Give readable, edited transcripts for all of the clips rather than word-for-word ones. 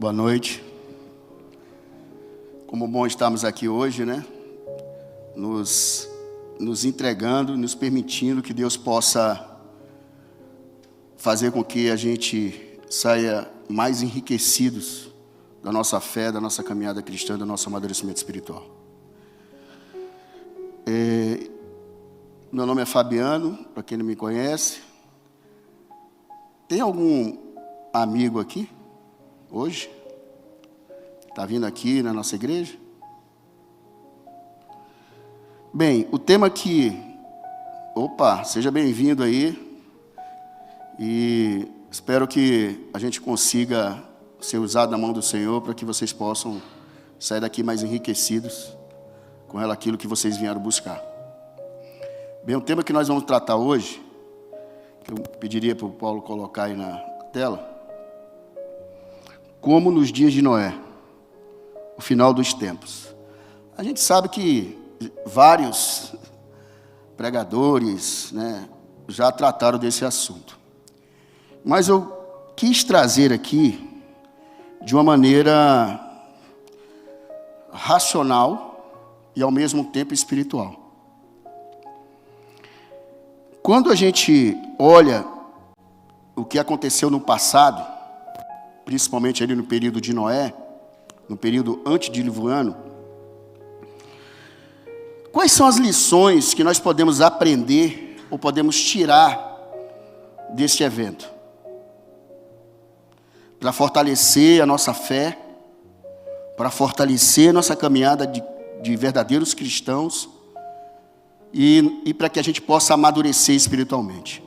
boa noite. Como bom estarmos aqui hoje, né? Nos entregando, nos permitindo que Deus possa fazer com que a gente saia mais enriquecidos da nossa fé, da nossa caminhada cristã, do nosso amadurecimento espiritual. Meu nome é Fabiano, para quem não me conhece. Tem algum amigo aqui hoje? Está vindo aqui na nossa igreja? Bem, o tema que... seja bem-vindo aí. E espero que a gente consiga ser usado na mão do Senhor para que vocês possam sair daqui mais enriquecidos com aquilo que vocês vieram buscar. Bem, o tema que nós vamos tratar hoje, que eu pediria para o Paulo colocar aí na tela, como nos dias de Noé, o final dos tempos. A gente sabe que vários pregadores, né, já trataram desse assunto. Mas eu quis trazer aqui de uma maneira racional e ao mesmo tempo espiritual. Quando a gente olha o que aconteceu no passado, principalmente ali no período de Noé, no período antediluviano, quais são as lições que nós podemos aprender ou podemos tirar deste evento? Para fortalecer a nossa fé, para fortalecer nossa caminhada de verdadeiros cristãos e para que a gente possa amadurecer espiritualmente.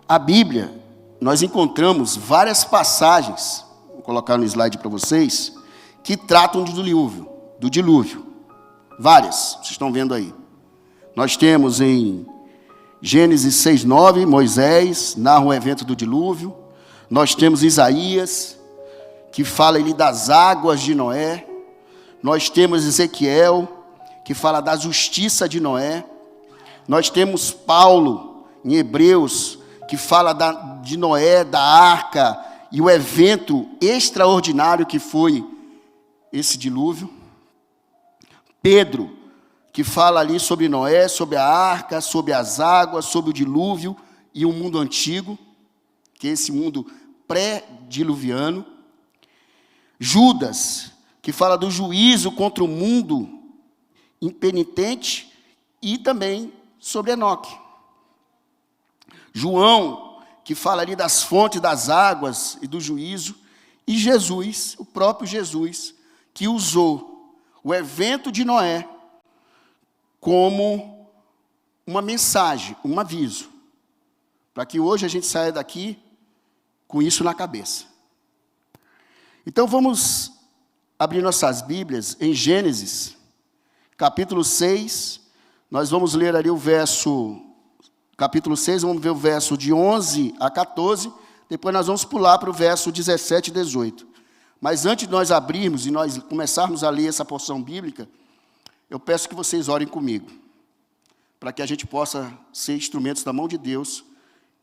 A Bíblia, nós encontramos várias passagens, vou colocar no slide para vocês, que tratam do dilúvio. Várias, vocês estão vendo aí. Nós temos em Gênesis 6:9, Moisés narra o evento do dilúvio. Nós temos Isaías, que fala ali das águas de Noé. Nós temos Ezequiel, que fala da justiça de Noé. Nós temos Paulo, em Hebreus, que fala de Noé, da arca, e o evento extraordinário que foi esse dilúvio. Pedro, que fala ali sobre Noé, sobre a arca, sobre as águas, sobre o dilúvio e o mundo antigo, que é esse mundo pré-diluviano. Judas, que fala do juízo contra o mundo impenitente, e também sobre Enoque. João, que fala ali das fontes das águas e do juízo, e Jesus, o próprio Jesus, que usou o evento de Noé como uma mensagem, um aviso, para que hoje a gente saia daqui com isso na cabeça. Então vamos abrir nossas Bíblias em Gênesis, capítulo 6, nós vamos ler ali capítulo 6, vamos ver o verso de 11 a 14, depois nós vamos pular para o verso 17 e 18. Mas antes de nós abrirmos e nós começarmos a ler essa porção bíblica, eu peço que vocês orem comigo, para que a gente possa ser instrumentos da mão de Deus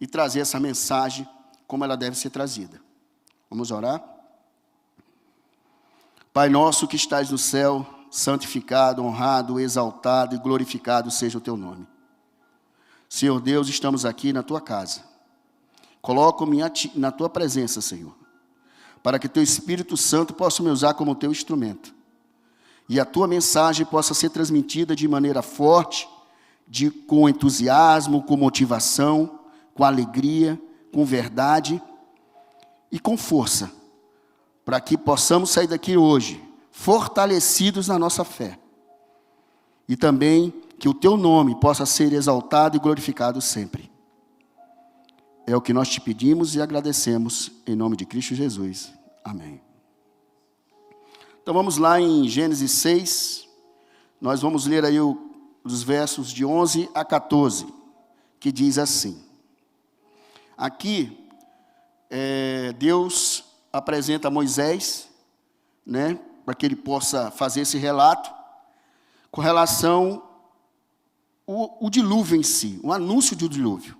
e trazer essa mensagem como ela deve ser trazida. Vamos orar? Pai nosso que estás no céu, santificado, honrado, exaltado e glorificado seja o teu nome. Senhor Deus, estamos aqui na tua casa. Coloco-me na tua presença, Senhor, para que teu Espírito Santo possa me usar como teu instrumento. E a tua mensagem possa ser transmitida de maneira forte, com entusiasmo, com motivação, com alegria, com verdade e com força, para que possamos sair daqui hoje fortalecidos na nossa fé. E também que o teu nome possa ser exaltado e glorificado sempre. É o que nós te pedimos e agradecemos em nome de Cristo Jesus. Amém. Então vamos lá em Gênesis 6, nós vamos ler aí os versos de 11 a 14, que diz assim. Aqui, Deus apresenta a Moisés, né, para que ele possa fazer esse relato, com relação ao dilúvio em si, o anúncio do dilúvio.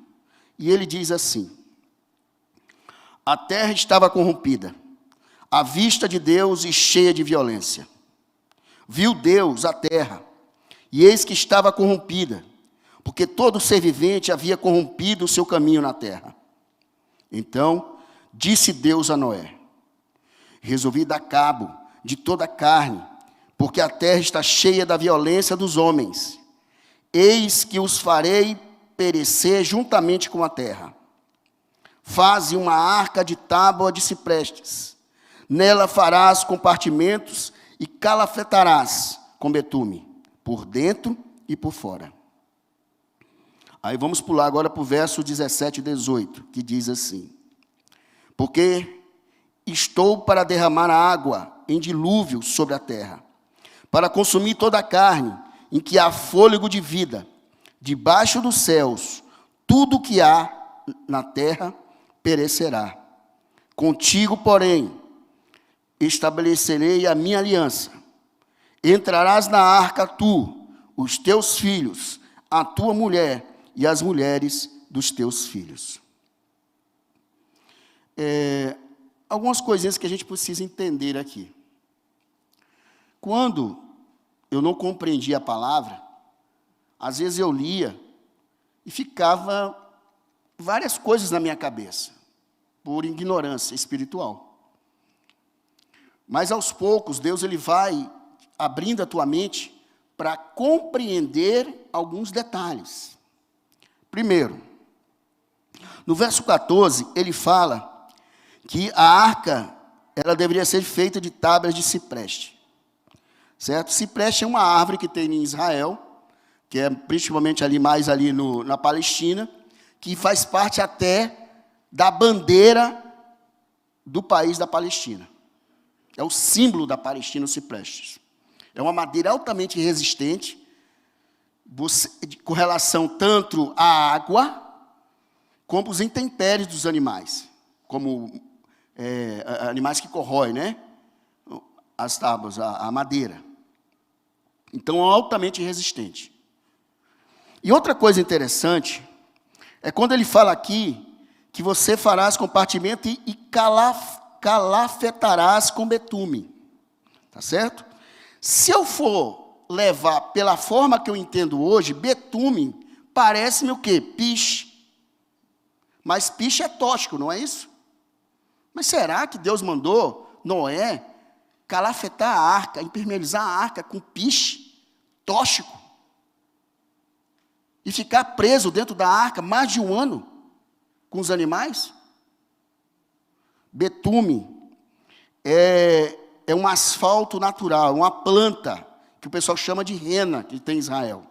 E ele diz assim: a terra estava corrompida, à vista de Deus e cheia de violência. Viu Deus a terra, e eis que estava corrompida, porque todo ser vivente havia corrompido o seu caminho na terra. Então disse Deus a Noé: resolvi dar cabo de toda a carne, porque a terra está cheia da violência dos homens. Eis que os farei perecer juntamente com a terra. Faze uma arca de tábua de ciprestes. Nela farás compartimentos e calafetarás com betume, por dentro e por fora. Aí vamos pular agora para o verso 17 e 18, que diz assim: porque estou para derramar água em dilúvio sobre a terra, para consumir toda a carne, em que há fôlego de vida, debaixo dos céus, tudo que há na terra perecerá. Contigo, porém, estabelecerei a minha aliança. Entrarás na arca tu, os teus filhos, a tua mulher e as mulheres dos teus filhos. Algumas coisinhas que a gente precisa entender aqui. Quando eu não compreendia a palavra, às vezes eu lia e ficava várias coisas na minha cabeça, por ignorância espiritual. Mas aos poucos, Deus ele vai abrindo a tua mente para compreender alguns detalhes. Primeiro, no verso 14, ele fala que a arca ela deveria ser feita de tábuas de cipreste. Certo? Cipreste é uma árvore que tem em Israel, que é principalmente ali mais ali na Palestina, que faz parte até da bandeira do país da Palestina. É o símbolo da Palestina, o cipreste. É uma madeira altamente resistente, com relação tanto à água, como os intempéries dos animais, como animais que corroem, né? As tábuas, a madeira. Então, é altamente resistente. E outra coisa interessante é quando ele fala aqui que você farás compartimento e calafetarás com betume. Tá certo? Se eu for levar pela forma que eu entendo hoje, betume parece-me o quê? Piche. Mas piche é tóxico, não é isso? Mas será que Deus mandou Noé calafetar a arca, impermeabilizar a arca com piche tóxico? E ficar preso dentro da arca mais de 1 ano com os animais? Betume é um asfalto natural, uma planta que o pessoal chama de rena, que tem em Israel.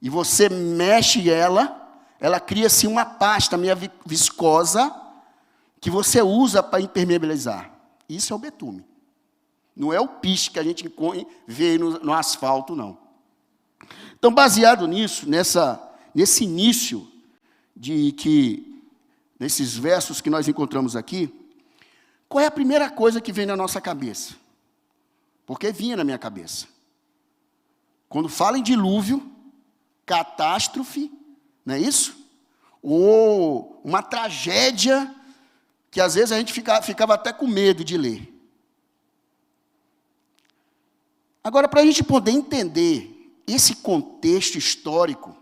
E você mexe ela cria-se uma pasta meio viscosa que você usa para impermeabilizar. Isso é o betume. Não é o piche que a gente vê no asfalto, não. Então, baseado nisso, nesse início nesses versos que nós encontramos aqui, qual é a primeira coisa que vem na nossa cabeça? Porque vinha na minha cabeça. Quando fala em dilúvio, catástrofe, não é isso? Ou uma tragédia que às vezes a gente ficava até com medo de ler. Agora, para a gente poder entender esse contexto histórico,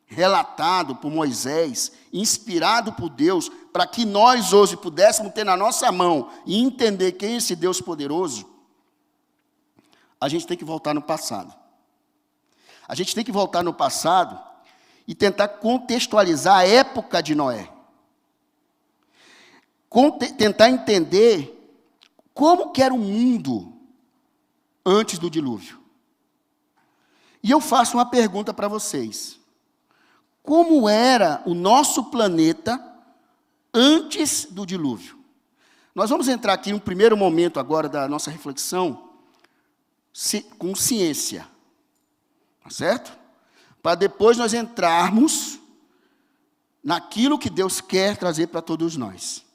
relatado por Moisés, inspirado por Deus, para que nós hoje pudéssemos ter na nossa mão e entender quem é esse Deus poderoso, a gente tem que voltar no passado. A gente tem que voltar no passado e tentar contextualizar a época de Noé. Tentar entender como que era o mundo antes do dilúvio. E eu faço uma pergunta para vocês. Como era o nosso planeta antes do dilúvio? Nós vamos entrar aqui no primeiro momento agora da nossa reflexão com ciência. Tá certo? Para depois nós entrarmos naquilo que Deus quer trazer para todos nós.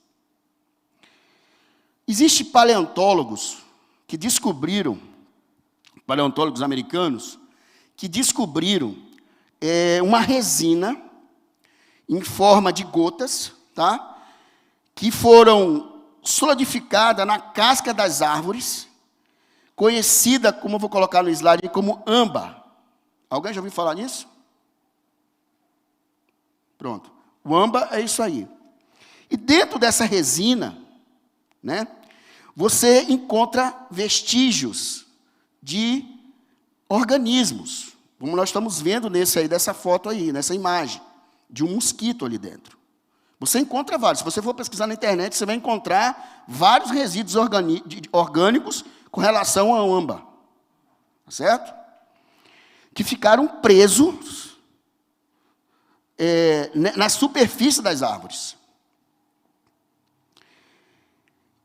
Existem paleontólogos que descobriram, paleontólogos americanos, que descobriram uma resina em forma de gotas, tá? Que foram solidificada na casca das árvores, conhecida, como eu vou colocar no slide, como âmbar. Alguém já ouviu falar nisso? Pronto. O âmbar é isso aí. E dentro dessa resina, né, você encontra vestígios de organismos, como nós estamos vendo dessa foto aí, nessa imagem, de um mosquito ali dentro. Você encontra vários. Se você for pesquisar na internet, você vai encontrar vários resíduos orgânicos com relação ao âmbar. Tá certo? Que ficaram presos na superfície das árvores.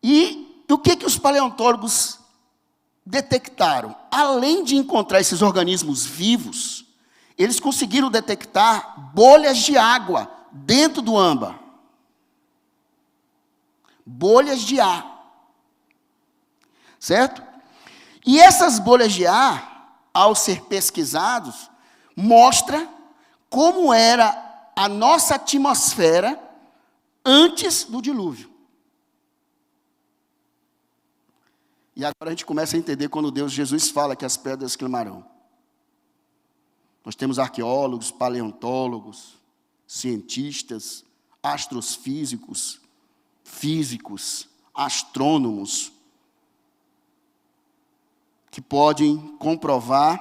E o que os paleontólogos detectaram? Além de encontrar esses organismos vivos, eles conseguiram detectar bolhas de água dentro do âmbar. Bolhas de ar. Certo? E essas bolhas de ar, ao ser pesquisados, mostra como era a nossa atmosfera antes do dilúvio. E agora a gente começa a entender quando Jesus fala que as pedras clamarão. Nós temos arqueólogos, paleontólogos, cientistas, astrofísicos, físicos, astrônomos, que podem comprovar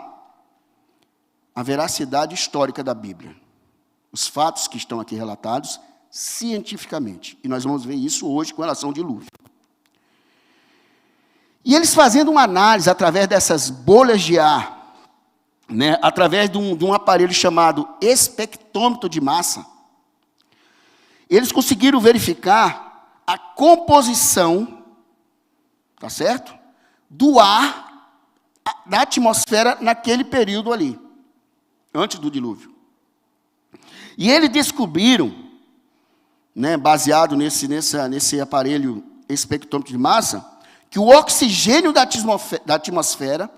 a veracidade histórica da Bíblia. Os fatos que estão aqui relatados cientificamente. E nós vamos ver isso hoje com relação ao dilúvio. E eles fazendo uma análise através dessas bolhas de ar, né, através de um aparelho chamado espectrômetro de massa, eles conseguiram verificar a composição, tá certo? Do ar, da atmosfera naquele período ali, antes do dilúvio. E eles descobriram, né, baseado nesse aparelho espectrômetro de massa, que o oxigênio da atmosfera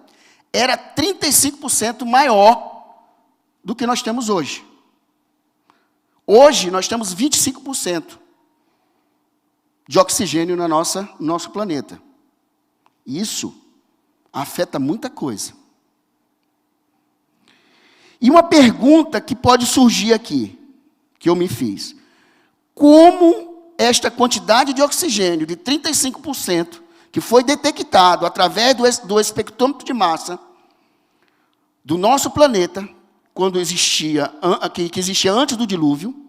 era 35% maior do que nós temos hoje. Hoje, nós temos 25% de oxigênio no nosso planeta. Isso afeta muita coisa. E uma pergunta que pode surgir aqui, que eu me fiz. Como esta quantidade de oxigênio de 35%, que foi detectado através do espectrômetro de massa do nosso planeta, quando existia, que existia antes do dilúvio,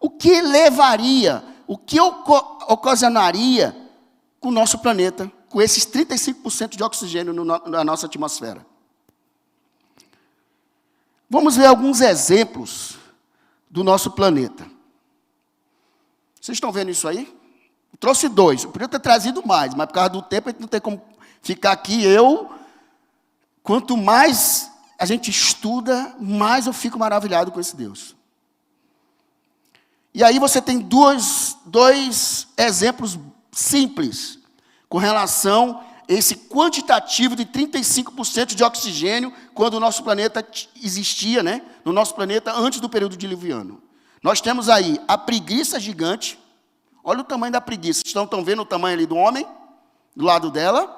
o que levaria, o que ocasionaria com o nosso planeta, com esses 35% de oxigênio na nossa atmosfera? Vamos ver alguns exemplos do nosso planeta. Vocês estão vendo isso aí? Eu trouxe 2. Eu podia ter trazido mais, mas por causa do tempo a gente não tem como ficar aqui. Quanto mais a gente estuda, mais eu fico maravilhado com esse Deus. E aí você tem dois exemplos simples com relação a esse quantitativo de 35% de oxigênio quando o nosso planeta existia, né? No nosso planeta antes do período diluviano. Nós temos aí a preguiça gigante. Olha o tamanho da preguiça. Estão vendo o tamanho ali do homem? Do lado dela.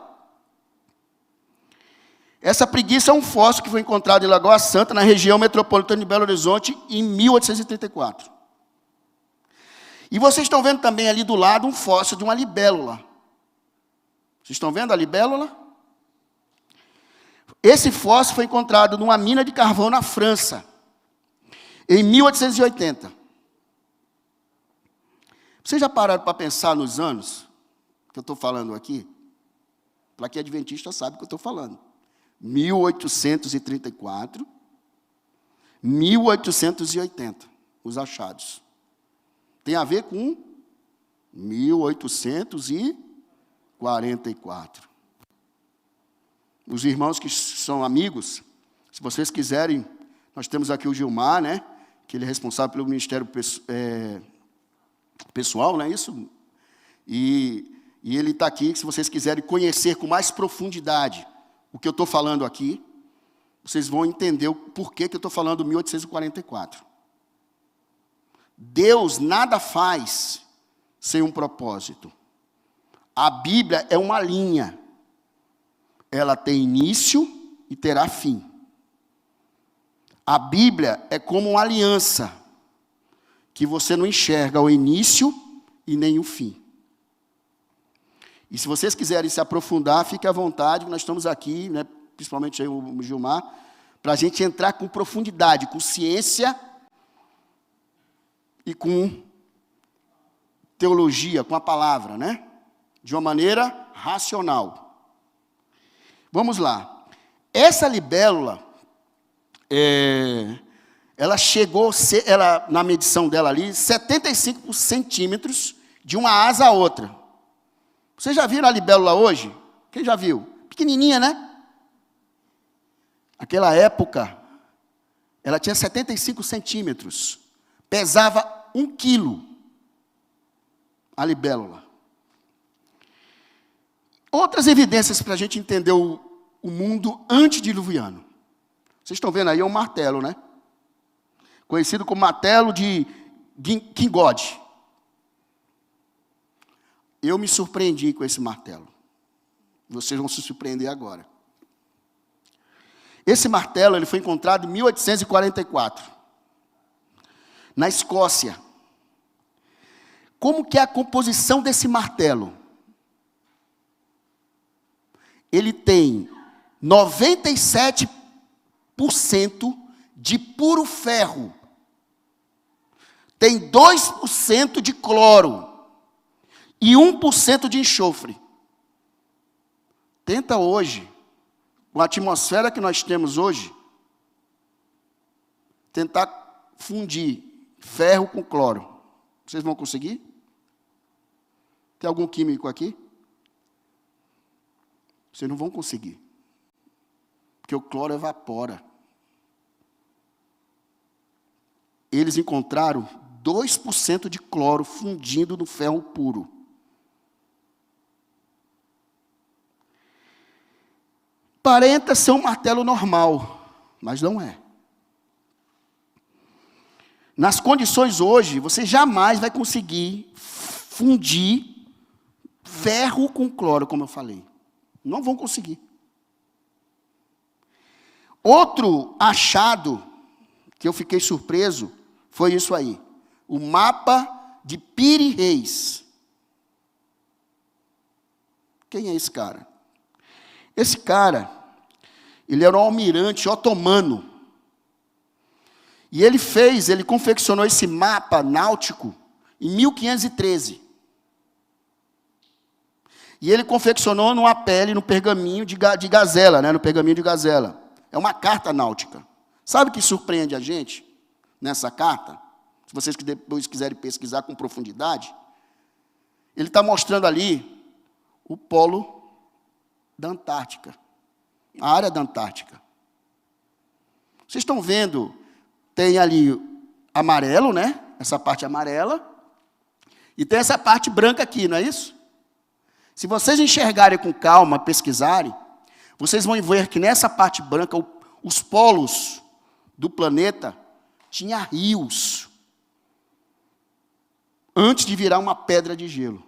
Essa preguiça é um fóssil que foi encontrado em Lagoa Santa, na região metropolitana de Belo Horizonte, em 1834. E vocês estão vendo também ali do lado um fóssil de uma libélula. Vocês estão vendo a libélula? Esse fóssil foi encontrado numa mina de carvão na França, em 1880. Vocês já pararam para pensar nos anos que eu estou falando aqui? Para quem é adventista sabe o que eu estou falando. 1834, 1880, os achados. Tem a ver com 1844. Os irmãos que são amigos, se vocês quiserem, nós temos aqui o Gilmar, né, que ele é responsável pelo Ministério Pessoal, não é isso? E ele está aqui, se vocês quiserem conhecer com mais profundidade o que eu estou falando aqui, vocês vão entender o porquê que eu estou falando 1844. Deus nada faz sem um propósito. A Bíblia é uma linha. Ela tem início e terá fim. A Bíblia é como uma aliança, que você não enxerga o início e nem o fim. E se vocês quiserem se aprofundar, fique à vontade, nós estamos aqui, né, principalmente aí o Gilmar, para a gente entrar com profundidade, com ciência e com teologia, com a palavra, né? De uma maneira racional. Vamos lá. Essa libélula, ela chegou, na medição dela ali, 75 centímetros de uma asa a outra. Vocês já viram a libélula hoje? Quem já viu? Pequenininha, né? Naquela época, ela tinha 75 centímetros. Pesava 1 quilo a libélula. Outras evidências para a gente entender o mundo antediluviano. Vocês estão vendo aí, é um martelo, né? Conhecido como martelo de King God. Eu me surpreendi com esse martelo. Vocês vão se surpreender agora. Esse martelo ele foi encontrado em 1844, na Escócia. Como que é a composição desse martelo? Ele tem 97% de puro ferro. Tem 2% de cloro e 1% de enxofre. Tenta hoje, com a atmosfera que nós temos hoje, tentar fundir ferro com cloro. Vocês vão conseguir? Tem algum químico aqui? Vocês não vão conseguir. Porque o cloro evapora. Eles encontraram 2% de cloro fundindo no ferro puro. Aparenta ser um martelo normal, mas não é. Nas condições hoje, você jamais vai conseguir fundir ferro com cloro, como eu falei. Não vão conseguir. Outro achado, que eu fiquei surpreso, foi isso aí. O mapa de Piri Reis. Quem é esse cara? Esse cara, ele era um almirante otomano. E ele confeccionou esse mapa náutico em 1513. E ele confeccionou numa pele, no pergaminho de gazela, né? No pergaminho de gazela. É uma carta náutica. Sabe o que surpreende a gente nessa carta? Se vocês depois quiserem pesquisar com profundidade, ele está mostrando ali o polo da Antártica, a área da Antártica. Vocês estão vendo, tem ali amarelo, né? Essa parte amarela, e tem essa parte branca aqui, não é isso? Se vocês enxergarem com calma, pesquisarem, vocês vão ver que nessa parte branca, os polos do planeta tinha rios, antes de virar uma pedra de gelo.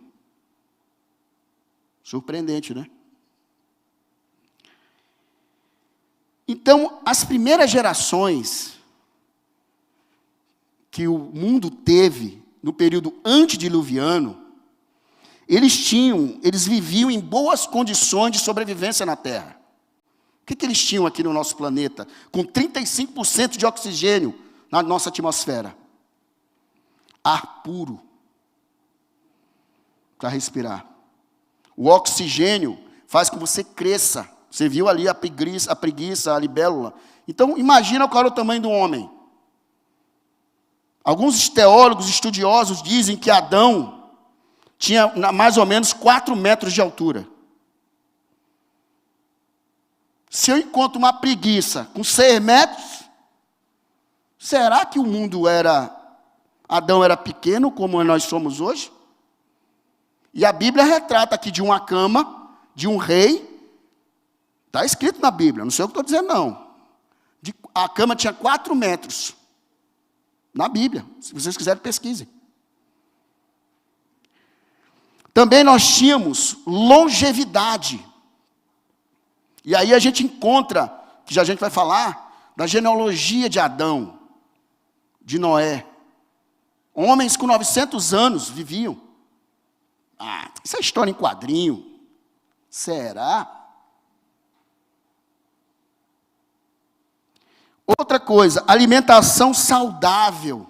Surpreendente, né? Então, as primeiras gerações que o mundo teve no período antediluviano, eles viviam em boas condições de sobrevivência na Terra. O que eles tinham aqui no nosso planeta? Com 35% de oxigênio na nossa atmosfera. Ar puro para respirar. O oxigênio faz com que você cresça. Você viu ali a preguiça, a libélula. Então, imagina qual era o tamanho do homem. Alguns teólogos estudiosos dizem que Adão tinha mais ou menos 4 metros de altura. Se eu encontro uma preguiça com 6 metros, será que Adão era pequeno como nós somos hoje? E a Bíblia retrata aqui de uma cama, de um rei. Está escrito na Bíblia, não sei o que estou dizendo, não. A cama tinha 4 metros. Na Bíblia, se vocês quiserem, pesquisem. Também nós tínhamos longevidade. E aí a gente encontra, que já a gente vai falar, da genealogia de Adão, de Noé. Homens com 900 anos viviam. Isso é história em quadrinho. Será? Outra coisa, alimentação saudável.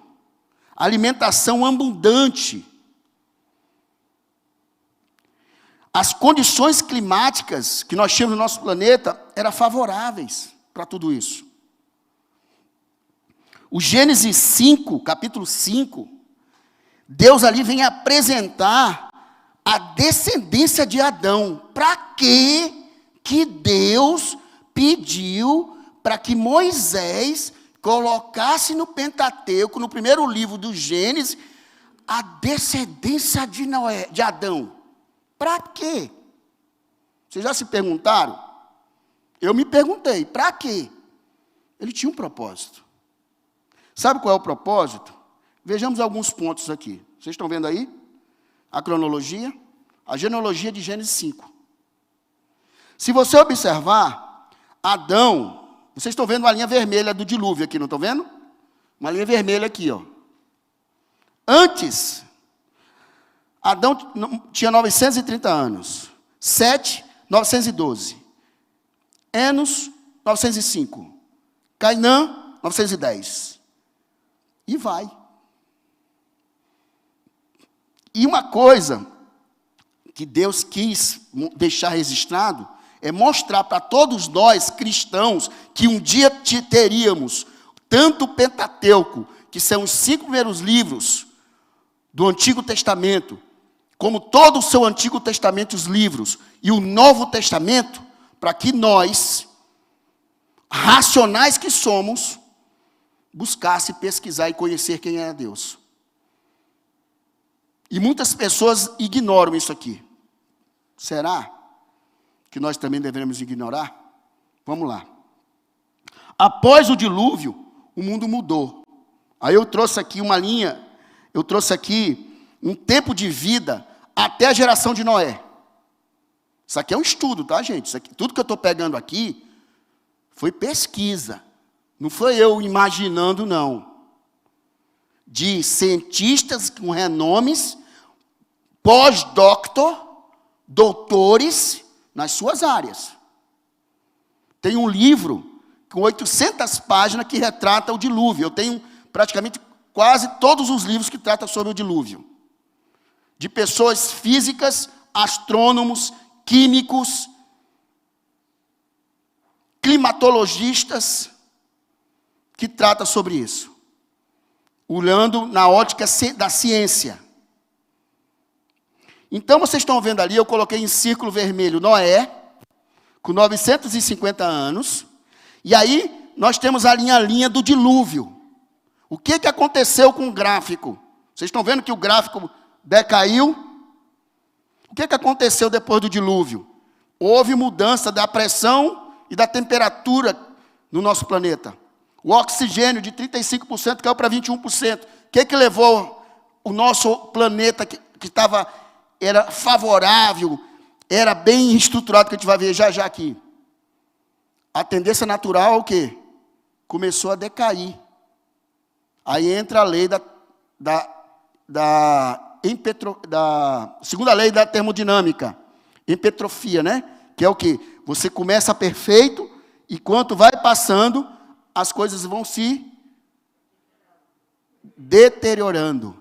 Alimentação abundante. As condições climáticas que nós tínhamos no nosso planeta eram favoráveis para tudo isso. O Gênesis 5, capítulo 5, Deus ali vem apresentar a descendência de Adão. Para que Deus pediu para que Moisés colocasse no Pentateuco, no primeiro livro do Gênesis, a descendência de Adão? Para quê? Vocês já se perguntaram? Eu me perguntei, para quê? Ele tinha um propósito. Sabe qual é o propósito? Vejamos alguns pontos aqui. Vocês estão vendo aí? A cronologia, a genealogia de Gênesis 5. Se você observar, Adão, vocês estão vendo uma linha vermelha do dilúvio aqui, não estão vendo? Uma linha vermelha aqui, ó. Antes, Adão tinha 930 anos. Sete, 912. Enos, 905. Cainã, 910. E vai. E uma coisa que Deus quis deixar registrado é mostrar para todos nós, cristãos, que um dia teríamos tanto o Pentateuco, que são os 5 primeiros livros do Antigo Testamento, como todo o seu Antigo Testamento, os livros, e o Novo Testamento, para que nós, racionais que somos, buscasse pesquisar e conhecer quem era Deus. E muitas pessoas ignoram isso aqui. Será que nós também devemos ignorar? Vamos lá. Após o dilúvio, o mundo mudou. Aí eu trouxe aqui uma linha, eu trouxe aqui um tempo de vida até a geração de Noé. Isso aqui é um estudo, tá, gente? Isso aqui, tudo que eu estou pegando aqui foi pesquisa. Não foi eu imaginando, não. De cientistas com renomes, pós-doutor, doutores nas suas áreas. Tem um livro com 800 páginas que retrata o dilúvio. Eu tenho praticamente quase todos os livros que tratam sobre o dilúvio. De pessoas físicas, astrônomos, químicos, climatologistas, que tratam sobre isso. Olhando na ótica da ciência. Então, vocês estão vendo ali, eu coloquei em círculo vermelho Noé, com 950 anos. E aí, nós temos a linha do dilúvio. O que aconteceu com o gráfico? Vocês estão vendo que o gráfico decaiu? O que aconteceu depois do dilúvio? Houve mudança da pressão e da temperatura no nosso planeta. O oxigênio de 35% caiu para 21%. O que levou o nosso planeta que era favorável, era bem estruturado, que a gente vai ver já aqui? A tendência natural é o quê? Começou a decair. Aí entra a lei da segunda lei da termodinâmica, empetrofia, né? Que é o quê? Você começa perfeito e quanto vai passando, as coisas vão se deteriorando.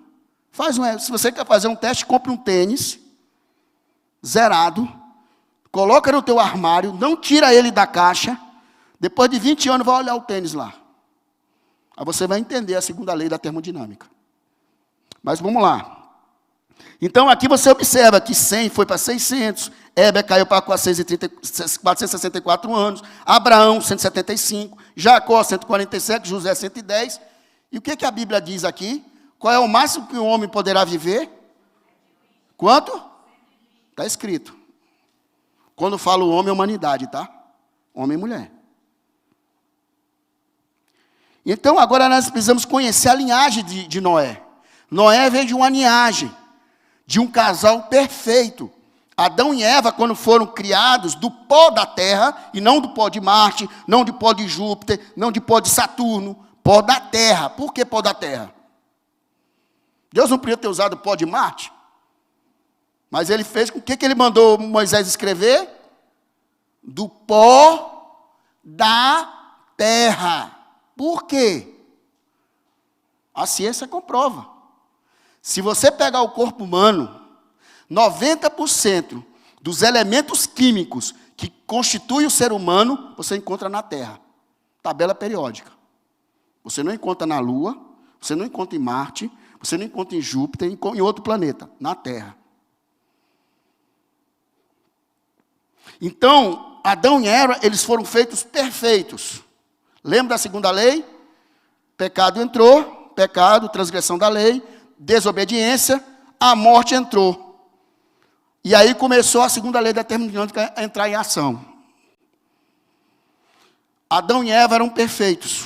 Se você quer fazer um teste, compre um tênis zerado, coloca no teu armário, não tira ele da caixa, depois de 20 anos vai olhar o tênis lá. Aí você vai entender a segunda lei da termodinâmica. Mas vamos lá. Então aqui você observa que 100 foi para 600, Heber caiu para 464 anos, Abraão 175, Jacó 147, José 110. E o que a Bíblia diz aqui? Qual é o máximo que um homem poderá viver? Quanto? Está escrito. Quando falo homem, é humanidade, tá? Homem e mulher. Então, agora nós precisamos conhecer a linhagem de Noé. Noé veio de uma linhagem de um casal perfeito. Adão e Eva, quando foram criados do pó da terra, e não do pó de Marte, não do pó de Júpiter, não de pó de Saturno, pó da terra. Por que pó da terra? Deus não podia ter usado pó de Marte? Mas ele fez com que ele mandou Moisés escrever? Do pó da terra. Por quê? A ciência comprova. Se você pegar o corpo humano, 90% dos elementos químicos que constituem o ser humano, você encontra na Terra. Tabela periódica. Você não encontra na Lua, você não encontra em Marte, você não encontra em Júpiter, em outro planeta, na Terra. Então, Adão e Eva, eles foram feitos perfeitos. Lembra da segunda lei? Pecado entrou, pecado, transgressão da lei, desobediência, a morte entrou. E aí começou a segunda lei da termodinâmica a entrar em ação. Adão e Eva eram perfeitos.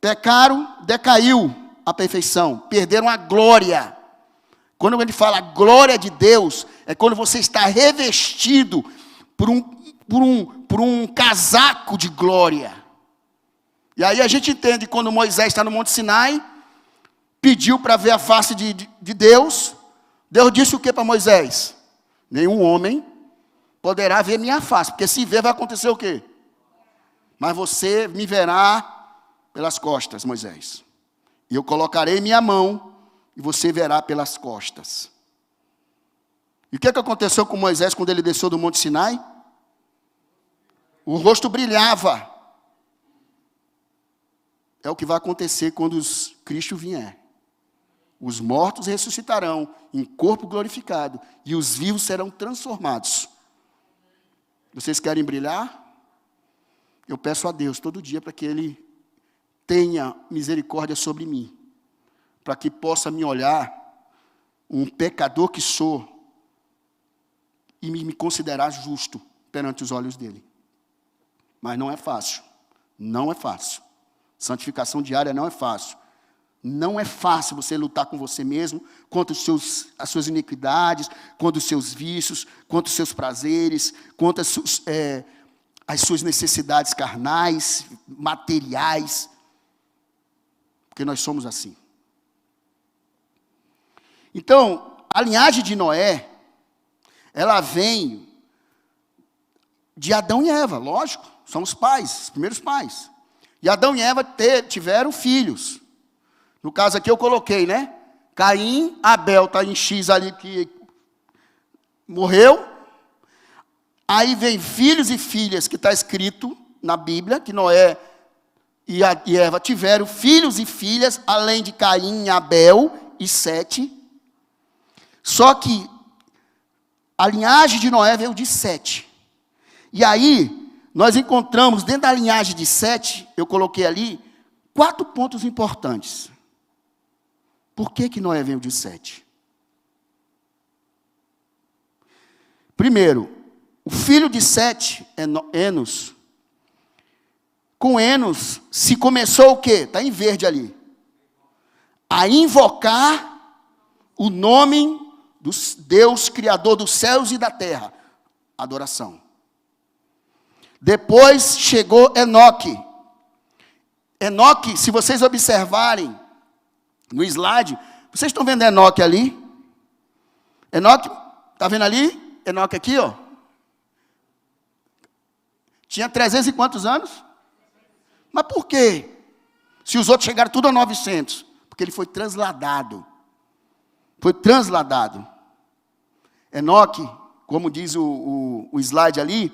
Pecaram, decaiu a perfeição, perderam a glória. Quando ele fala glória de Deus, é quando você está revestido por um casaco de glória. E aí a gente entende quando Moisés está no Monte Sinai, pediu para ver a face de Deus. Deus disse o que para Moisés? Nenhum homem poderá ver minha face, porque se ver vai acontecer o quê? Mas você me verá pelas costas, Moisés. E eu colocarei minha mão e você verá pelas costas. E o que aconteceu com Moisés quando ele desceu do Monte Sinai? O rosto brilhava. É o que vai acontecer quando Cristo vier. Os mortos ressuscitarão em corpo glorificado e os vivos serão transformados. Vocês querem brilhar? Eu peço a Deus todo dia para que Ele tenha misericórdia sobre mim, para que possa me olhar, um pecador que sou, e me considerar justo perante os olhos dEle. Mas não é fácil, não é fácil. Santificação diária não é fácil. Não é fácil você lutar com você mesmo, contra as suas iniquidades, contra os seus vícios, contra os seus prazeres, contra as suas necessidades carnais, materiais. Porque nós somos assim. Então, a linhagem de Noé, ela vem de Adão e Eva, lógico, são os pais, os primeiros pais. E Adão e Eva tiveram filhos. No caso aqui eu coloquei, né? Caim, Abel está em X ali que morreu. Aí vem filhos e filhas, que está escrito na Bíblia, que Noé e Eva tiveram filhos e filhas, além de Caim, Abel e Sete. Só que a linhagem de Noé veio de Sete. E aí, nós encontramos dentro da linhagem de Sete, eu coloquei ali, 4 pontos importantes. Por que Noé veio de Sete? Primeiro, o filho de Sete, Enos. Com Enos se começou o quê? Está em verde ali. A invocar o nome do Deus Criador dos céus e da terra. Adoração. Depois chegou Enoque. Enoque, se vocês observarem no slide, vocês estão vendo Enoque ali? Enoque, está vendo ali? Enoque aqui, ó. Tinha 300 e quantos anos? Mas por quê? Se os outros chegaram tudo a 900. Porque ele foi transladado. Foi transladado. Enoque, como diz o slide ali,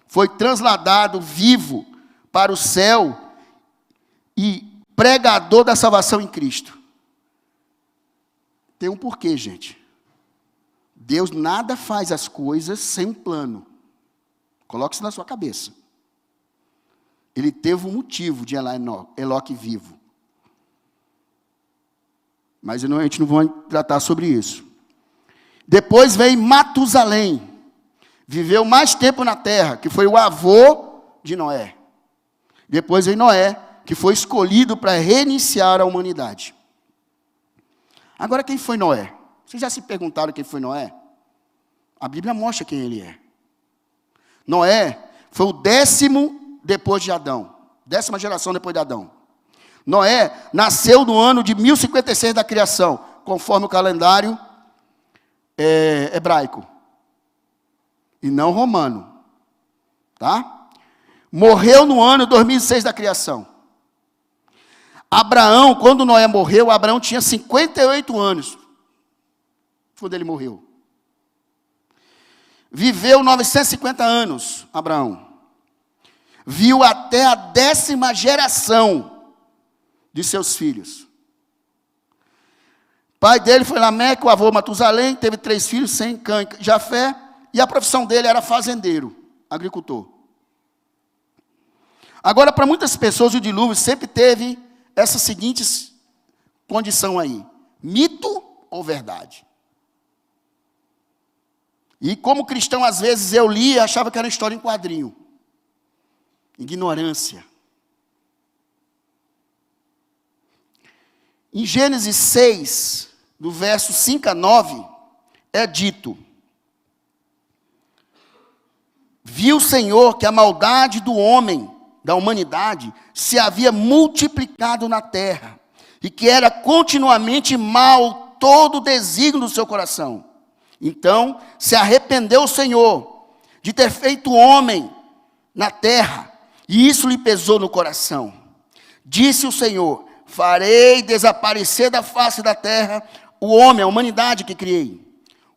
foi transladado vivo para o céu e pregador da salvação em Cristo. Tem um porquê, gente. Deus nada faz as coisas sem um plano. Coloque isso na sua cabeça. Ele teve um motivo de Enoque vivo. Mas a gente não vai tratar sobre isso. Depois veio Matusalém. Viveu mais tempo na terra, que foi o avô de Noé. Depois veio Noé, que foi escolhido para reiniciar a humanidade. Agora, quem foi Noé? Vocês já se perguntaram quem foi Noé? A Bíblia mostra quem ele é. Noé foi o 10º depois de Adão. 10ª geração depois de Adão. Noé nasceu no ano de 1056 da criação, conforme o calendário hebraico. E não romano. Tá? Morreu no ano 2006 da criação. Abraão, quando Noé morreu, Abraão tinha 58 anos. Quando ele morreu. Viveu 950 anos, Abraão. Viu até a 10ª geração de seus filhos. Pai dele foi Lameque, o avô Matusalém, teve 3 filhos, Sem, Cã e Jafé, e a profissão dele era fazendeiro, agricultor. Agora, para muitas pessoas, o dilúvio sempre teve essa seguinte condição aí: mito ou verdade? E como cristão, às vezes eu lia e achava que era história em quadrinho. Ignorância. Em Gênesis 6, do verso 5 a 9, é dito: viu o Senhor que a maldade do homem, da humanidade, se havia multiplicado na terra, e que era continuamente mal todo o desígnio do seu coração. Então se arrependeu o Senhor de ter feito o homem na terra, e isso lhe pesou no coração. Disse o Senhor: farei desaparecer da face da terra o homem, a humanidade que criei,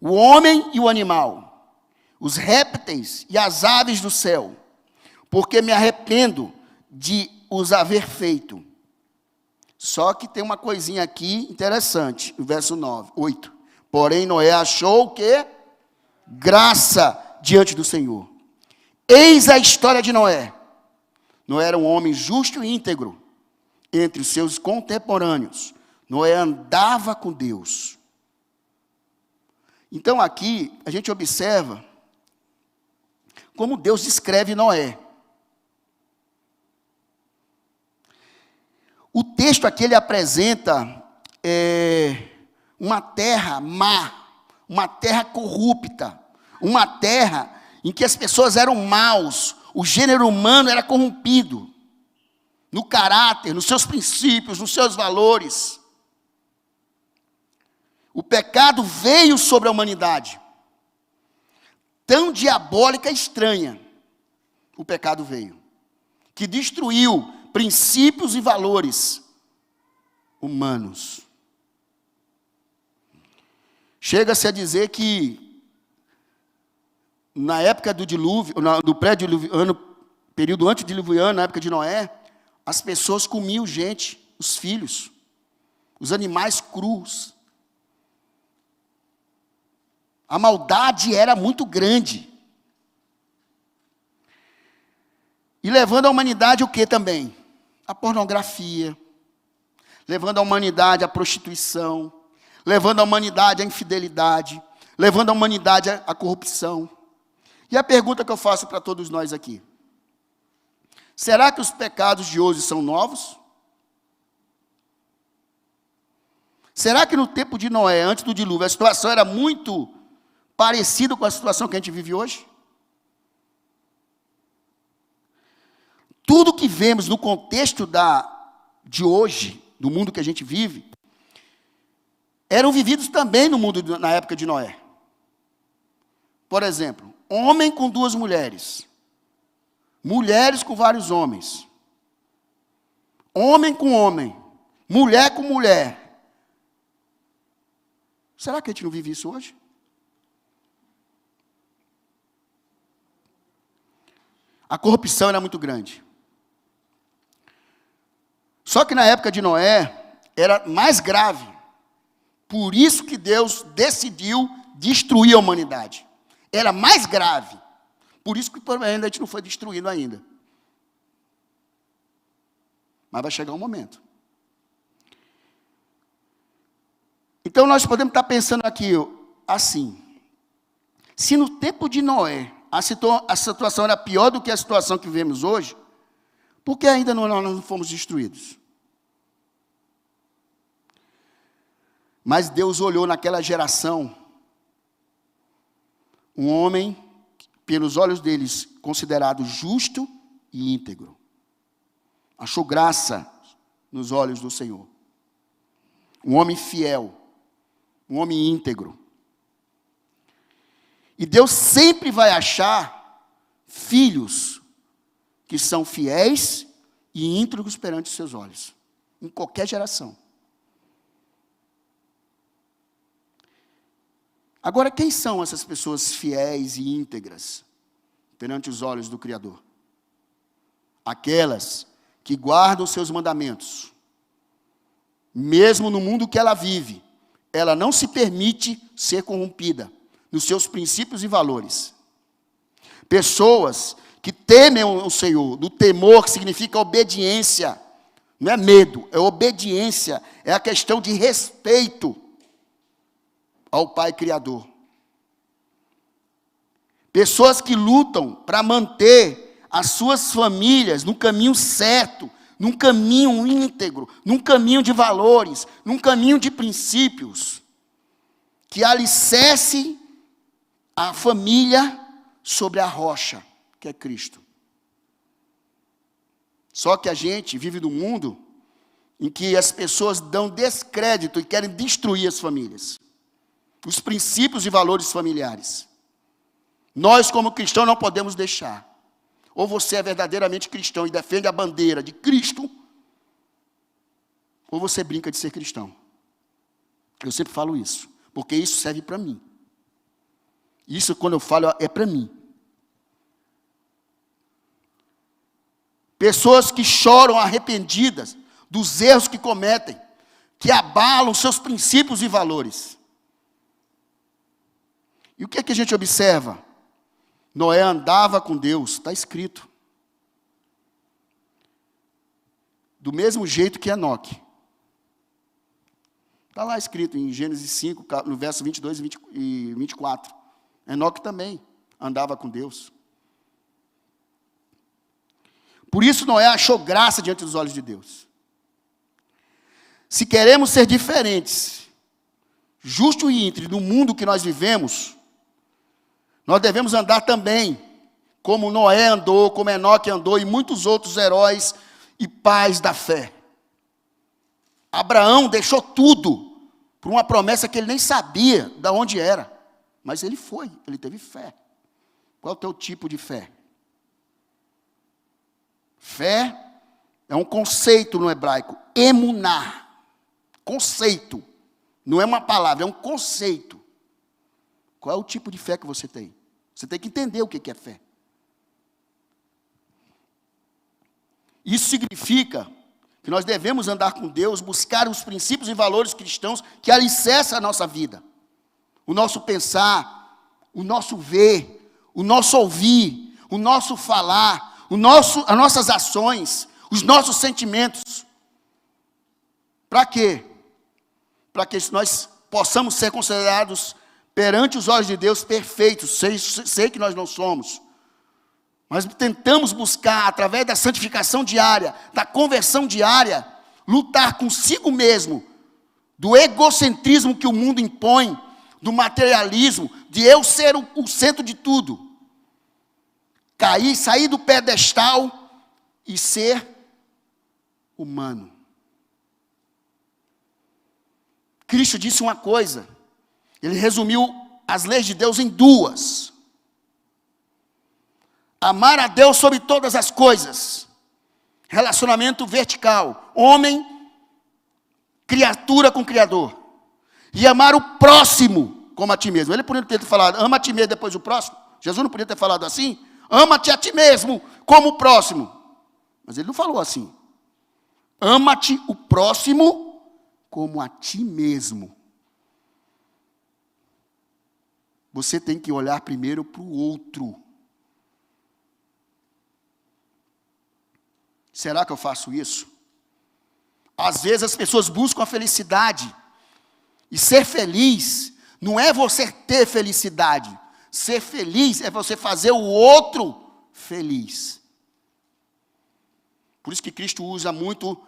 o homem e o animal, os répteis e as aves do céu, porque me arrependo de os haver feito. Só que tem uma coisinha aqui interessante, no verso 8. Porém, Noé achou o quê? Graça diante do Senhor. Eis a história de Noé. Noé era um homem justo e íntegro entre os seus contemporâneos. Noé andava com Deus. Então aqui a gente observa como Deus descreve Noé. O texto aqui ele apresenta uma terra má, uma terra corrupta, uma terra em que as pessoas eram maus, o gênero humano era corrompido, no caráter, nos seus princípios, nos seus valores. O pecado veio sobre a humanidade, tão diabólica e estranha, o pecado veio, que destruiu princípios e valores humanos. Chega-se a dizer que, na época do dilúvio, do pré-diluviano, período antediluviano, na época de Noé, as pessoas comiam gente, os filhos, os animais crus. A maldade era muito grande. E levando a humanidade o que também? A pornografia, levando a humanidade à prostituição, levando a humanidade à infidelidade, levando a humanidade à corrupção. E a pergunta que eu faço para todos nós aqui: será que os pecados de hoje são novos? Será que no tempo de Noé, antes do dilúvio, a situação era muito parecida com a situação que a gente vive hoje? Tudo que vemos no contexto de hoje, do mundo que a gente vive, eram vividos também no mundo na época de Noé. Por exemplo, homem com 2 mulheres, mulheres com vários homens, homem com homem, mulher com mulher. Será que a gente não vive isso hoje? A corrupção era muito grande. Só que na época de Noé era mais grave. Por isso que Deus decidiu destruir a humanidade. Era mais grave. Por isso que ainda a gente não foi destruído ainda. Mas vai chegar um momento. Então nós podemos estar pensando aqui assim: se no tempo de Noé a situação era pior do que a situação que vivemos hoje, por que ainda nós não fomos destruídos? Mas Deus olhou naquela geração um homem, pelos olhos deles, considerado justo e íntegro. Achou graça nos olhos do Senhor. Um homem fiel, um homem íntegro. E Deus sempre vai achar filhos que são fiéis e íntegros perante os seus olhos, em qualquer geração. Agora, quem são essas pessoas fiéis e íntegras perante os olhos do Criador? Aquelas que guardam os seus mandamentos. Mesmo no mundo que ela vive, ela não se permite ser corrompida nos seus princípios e valores. Pessoas que temem o Senhor, do temor que significa obediência, não é medo, é obediência, é a questão de respeito ao Pai Criador. Pessoas que lutam para manter as suas famílias no caminho certo, num caminho íntegro, num caminho de valores, num caminho de princípios, que alicerce a família sobre a rocha, que é Cristo. Só que a gente vive num mundo em que as pessoas dão descrédito e querem destruir as famílias, os princípios e valores familiares. Nós, como cristãos, não podemos deixar. Ou você é verdadeiramente cristão e defende a bandeira de Cristo, ou você brinca de ser cristão. Eu sempre falo isso, porque isso serve para mim. Isso, quando eu falo, é para mim. Pessoas que choram arrependidas dos erros que cometem, que abalam seus princípios e valores. E o que é que a gente observa? Noé andava com Deus, está escrito. Do mesmo jeito que Enoque. Está lá escrito em Gênesis 5, no verso 22 e 24. Enoque também andava com Deus. Por isso Noé achou graça diante dos olhos de Deus. Se queremos ser diferentes, justo e íntegro no mundo que nós vivemos, nós devemos andar também como Noé andou, como Enoque andou e muitos outros heróis e pais da fé. Abraão deixou tudo por uma promessa que ele nem sabia de onde era. Mas ele foi, ele teve fé. Qual é o teu tipo de fé? Fé é um conceito no hebraico, emuná. Conceito. Não é uma palavra, é um conceito. Qual é o tipo de fé que você tem? Você tem que entender o que é fé. Isso significa que nós devemos andar com Deus, buscar os princípios e valores cristãos que alicerçam a nossa vida. O nosso pensar, o nosso ver, o nosso ouvir, o nosso falar, as nossas ações, os nossos sentimentos. Para quê? Para que nós possamos ser considerados perante os olhos de Deus perfeitos. Sei que nós não somos. Mas tentamos buscar, através da santificação diária, da conversão diária, lutar consigo mesmo, do egocentrismo que o mundo impõe, do materialismo, de eu ser o centro de tudo. Sair do pedestal e ser humano. Cristo disse uma coisa, ele resumiu as leis de Deus em duas. Amar a Deus sobre todas as coisas. Relacionamento vertical. Homem, criatura com Criador. E amar o próximo como a ti mesmo. Ele poderia ter falado, ama a ti mesmo depois o próximo. Jesus não podia ter falado assim? Ama-te a ti mesmo como o próximo. Mas ele não falou assim. Ama-te o próximo como a ti mesmo. Você tem que olhar primeiro para o outro. Será que eu faço isso? Às vezes as pessoas buscam a felicidade. E ser feliz não é você ter felicidade. Ser feliz é você fazer o outro feliz. Por isso que Cristo usa muito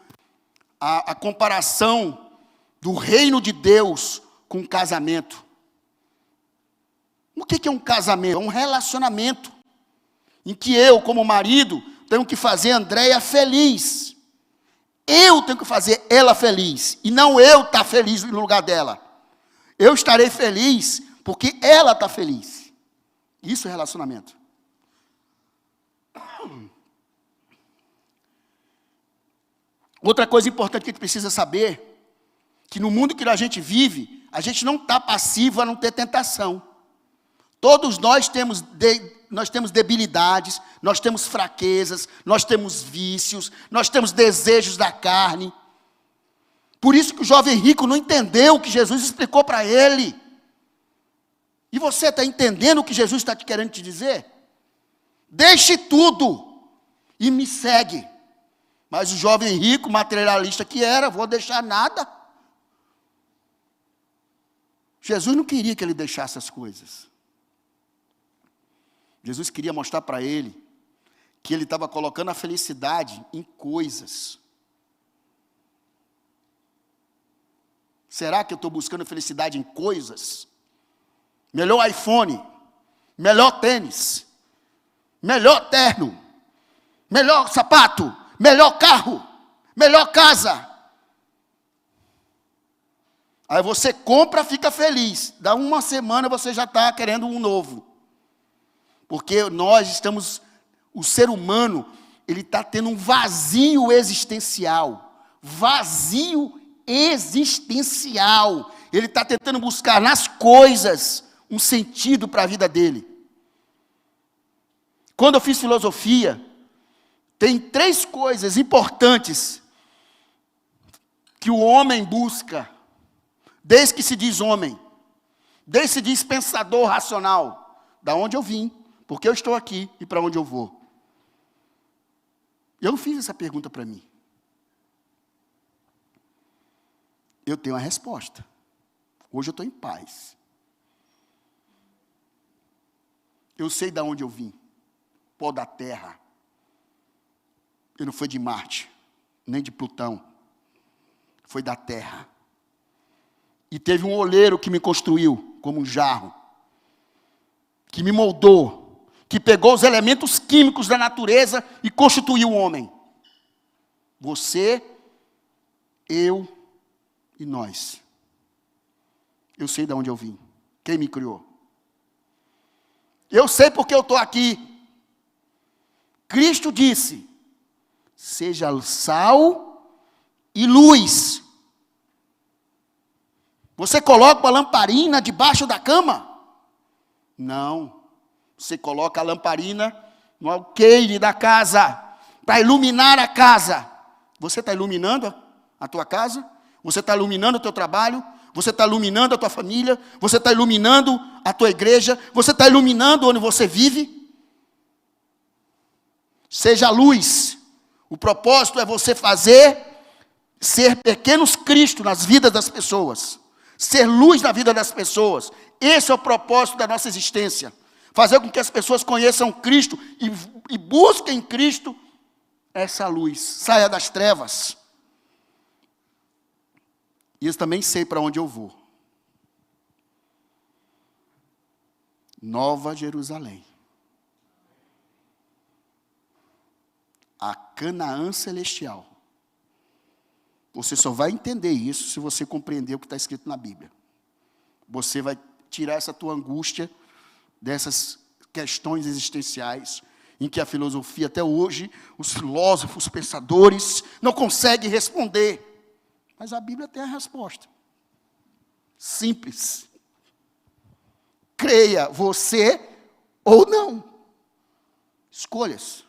a comparação do reino de Deus com um casamento. O que é um casamento? É um relacionamento em que eu, como marido, tenho que fazer a Andréia feliz. Eu tenho que fazer ela feliz, e não eu estar feliz no lugar dela. Eu estarei feliz porque ela está feliz. Isso é relacionamento. Outra coisa importante que a gente precisa saber, que no mundo que a gente vive, a gente não está passivo a não ter tentação. Todos nós temos debilidades, nós temos fraquezas, nós temos vícios, nós temos desejos da carne. Por isso que o jovem rico não entendeu o que Jesus explicou para ele. E você está entendendo o que Jesus está querendo te dizer? Deixe tudo e me segue. Mas o jovem rico, materialista que era, vou deixar nada. Jesus não queria que ele deixasse as coisas. Jesus queria mostrar para ele que ele estava colocando a felicidade em coisas. Será que eu estou buscando felicidade em coisas? Melhor iPhone, melhor tênis, melhor terno, melhor sapato, melhor carro, melhor casa. Aí você compra, fica feliz. Dá uma semana você já está querendo um novo. Porque nós estamos, o ser humano, ele está tendo um vazio existencial. Vazio existencial. Ele está tentando buscar nas coisas um sentido para a vida dele. Quando eu fiz filosofia, tem 3 coisas importantes que o homem busca, desde que se diz homem, desde que se diz pensador racional, da onde eu vim, porque eu estou aqui e para onde eu vou. Eu não fiz essa pergunta para mim. Eu tenho a resposta. Hoje eu estou em paz. Eu sei de onde eu vim. Pó da terra. Eu não fui de Marte, nem de Plutão. Foi da terra. E teve um oleiro que me construiu, como um jarro. Que me moldou. Que pegou os elementos químicos da natureza e constituiu o homem. Você, eu e nós. Eu sei de onde eu vim. Quem me criou? Eu sei porque eu estou aqui. Cristo disse: seja sal e luz. Você coloca uma lamparina debaixo da cama? Não. Você coloca a lamparina no alqueire da casa, para iluminar a casa. Você está iluminando a tua casa? Você está iluminando o teu trabalho? Você está iluminando a tua família? Você está iluminando a tua igreja? Você está iluminando onde você vive? Seja luz. O propósito é você ser pequenos Cristo nas vidas das pessoas. Ser luz na vida das pessoas. Esse é o propósito da nossa existência. Fazer com que as pessoas conheçam Cristo e busquem em Cristo essa luz. Saia das trevas. E eu também sei para onde eu vou. Nova Jerusalém. A Canaã celestial. Você só vai entender isso se você compreender o que está escrito na Bíblia. Você vai tirar essa tua angústia dessas questões existenciais em que a filosofia até hoje, os filósofos, os pensadores, não conseguem responder. Mas a Bíblia tem a resposta. Simples. Creia você ou não. Escolhas.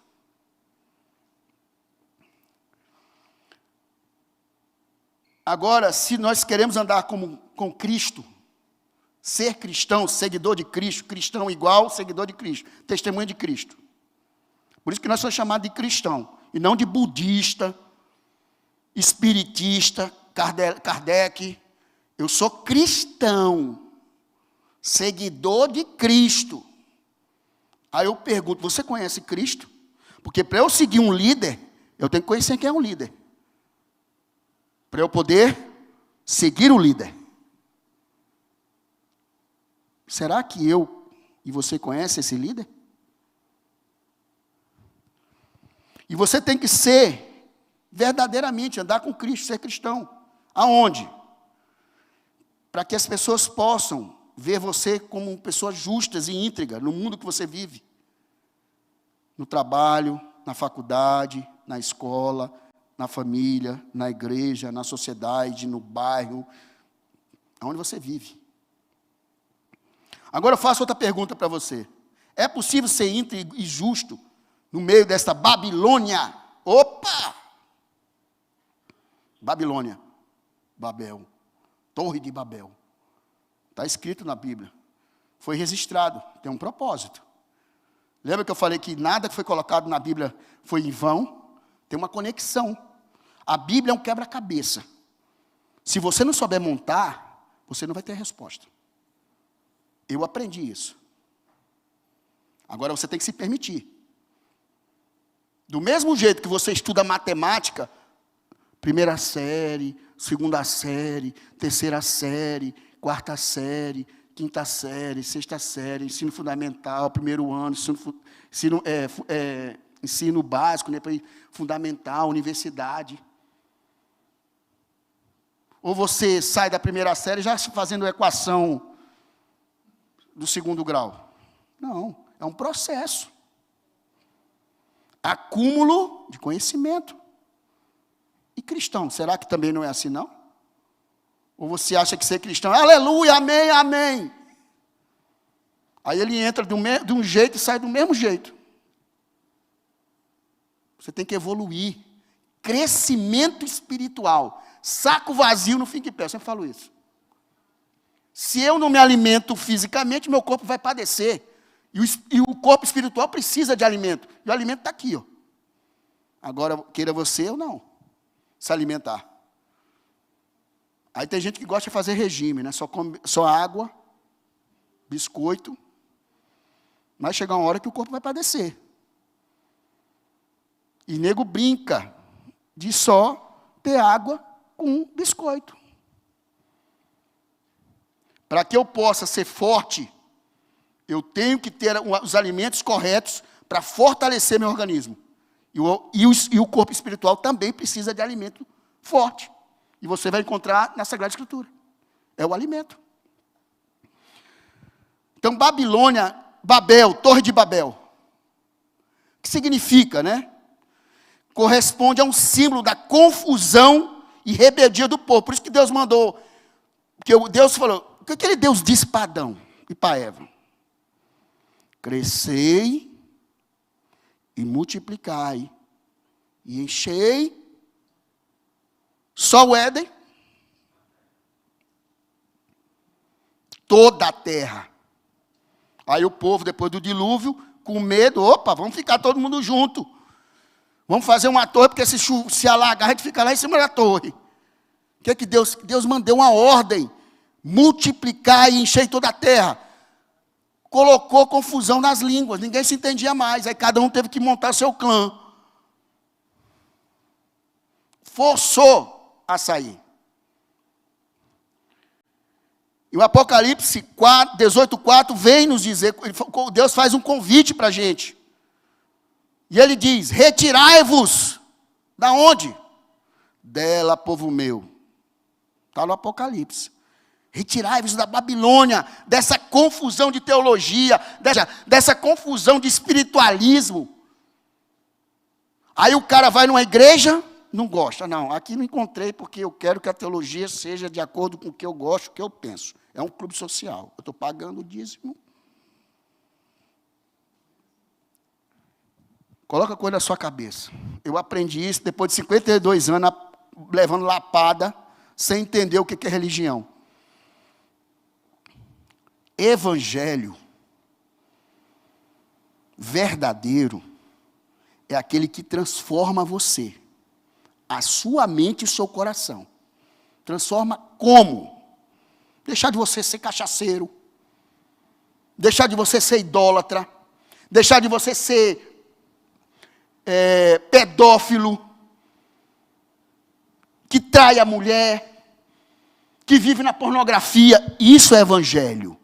Agora, se nós queremos andar com Cristo, ser cristão, seguidor de Cristo, cristão igual, seguidor de Cristo, testemunha de Cristo. Por isso que nós somos chamados de cristão, e não de budista, espiritista, Kardec. Eu sou cristão, seguidor de Cristo. Aí eu pergunto, você conhece Cristo? Porque para eu seguir um líder, eu tenho que conhecer quem é um líder. Para eu poder seguir o líder. Será que eu e você conhece esse líder? E você tem que ser, verdadeiramente, andar com Cristo, ser cristão. Aonde? Para que as pessoas possam ver você como pessoas justas e íntegras no mundo que você vive. No trabalho, na faculdade, na escola, na família, na igreja, na sociedade, no bairro, aonde você vive. Agora eu faço outra pergunta para você. É possível ser íntegro e justo no meio desta Babilônia? Opa! Babilônia, Babel, Torre de Babel. Está escrito na Bíblia. Foi registrado, tem um propósito. Lembra que eu falei que nada que foi colocado na Bíblia foi em vão? Tem uma conexão. A Bíblia é um quebra-cabeça. Se você não souber montar, você não vai ter resposta. Eu aprendi isso. Agora você tem que se permitir. Do mesmo jeito que você estuda matemática, primeira série, segunda série, terceira série, quarta série, quinta série, sexta série, ensino fundamental, primeiro ano, ensino básico, né, fundamental, universidade. Ou você sai da primeira série já fazendo equação do segundo grau. Não, é um processo. Acúmulo de conhecimento. E cristão, será que também não é assim, não? Ou você acha que ser cristão, aleluia, amém, amém. Aí ele entra de um jeito e sai do mesmo jeito. Você tem que evoluir. Crescimento espiritual. Saco vazio não fica em pé, eu sempre falo isso. Se eu não me alimento fisicamente, meu corpo vai padecer. E o corpo espiritual precisa de alimento. E o alimento está aqui, ó. Agora, queira você ou não, se alimentar. Aí tem gente que gosta de fazer regime, né? Só água, biscoito. Mas chega uma hora que o corpo vai padecer. E nego brinca de só ter água com biscoito. Para que eu possa ser forte, eu tenho que ter os alimentos corretos para fortalecer meu organismo. E o corpo espiritual também precisa de alimento forte. E você vai encontrar na Sagrada Escritura. É o alimento. Então, Babilônia, Babel, Torre de Babel. O que significa, né? Corresponde a um símbolo da confusão e rebeldia do povo. Por isso que Deus mandou, porque Deus falou, o que aquele Deus disse para Adão e para Eva? Crescei e multiplicai, e enchei só o Éden, toda a terra. Aí o povo, depois do dilúvio, com medo, opa, vamos ficar todo mundo junto. Vamos fazer uma torre, porque se alagar, a gente fica lá em cima da torre. O que é que Deus mandou uma ordem? Multiplicar e encher toda a terra. Colocou confusão nas línguas, ninguém se entendia mais. Aí cada um teve que montar seu clã. Forçou a sair. E o Apocalipse 18:4 vem nos dizer, Deus faz um convite para a gente. E ele diz, retirai-vos. Da onde? Dela, povo meu. Está no Apocalipse. Retirai-vos da Babilônia, dessa confusão de teologia, dessa confusão de espiritualismo. Aí o cara vai numa igreja, não gosta. Não, aqui não encontrei porque eu quero que a teologia seja de acordo com o que eu gosto, o que eu penso. É um clube social. Eu estou pagando o dízimo. Coloca a coisa na sua cabeça. Eu aprendi isso depois de 52 anos, levando lapada, sem entender o que é religião. Evangelho verdadeiro é aquele que transforma você, a sua mente e o seu coração. Transforma como? Deixar de você ser cachaceiro, deixar de você ser idólatra, deixar de você ser pedófilo, que trai a mulher, que vive na pornografia. Isso é evangelho.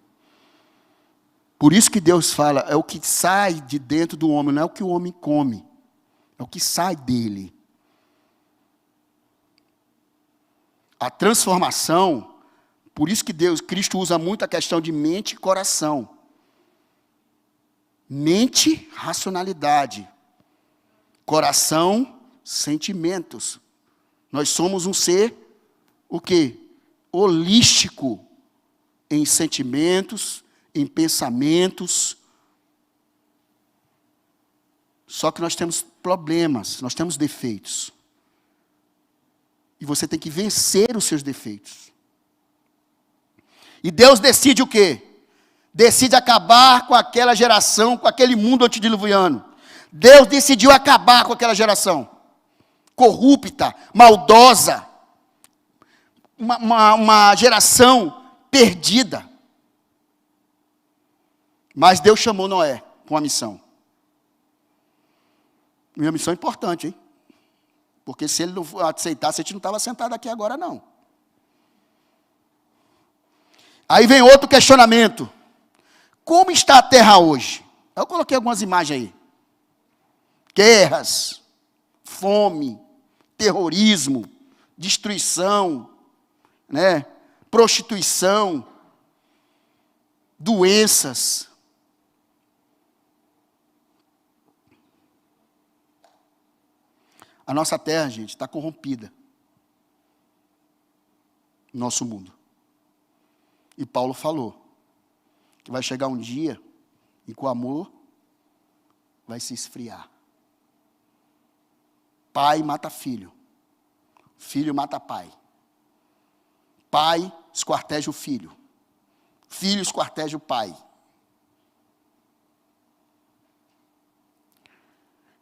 Por isso que Deus fala, é o que sai de dentro do homem, não é o que o homem come. É o que sai dele. A transformação, por isso que Cristo usa muito a questão de mente e coração. Mente, racionalidade. Coração, sentimentos. Nós somos um ser, o quê? Holístico em sentimentos, em pensamentos. Só que nós temos problemas, nós temos defeitos. E você tem que vencer os seus defeitos. E Deus decide o quê? Decide acabar com aquela geração, com aquele mundo antediluviano. Deus decidiu acabar com aquela geração. Corrupta, maldosa. Uma geração perdida. Mas Deus chamou Noé para uma missão. Uma missão importante, hein? Porque se ele não aceitasse, a gente não estava sentado aqui agora, não. Aí vem outro questionamento. Como está a terra hoje? Eu coloquei algumas imagens aí. Guerras, fome, terrorismo, destruição, né? Prostituição, doenças. A nossa terra, gente, está corrompida. Nosso mundo. E Paulo falou que vai chegar um dia em que o amor vai se esfriar. Pai mata filho. Filho mata pai. Pai esquarteja o filho. Filho esquarteja o pai.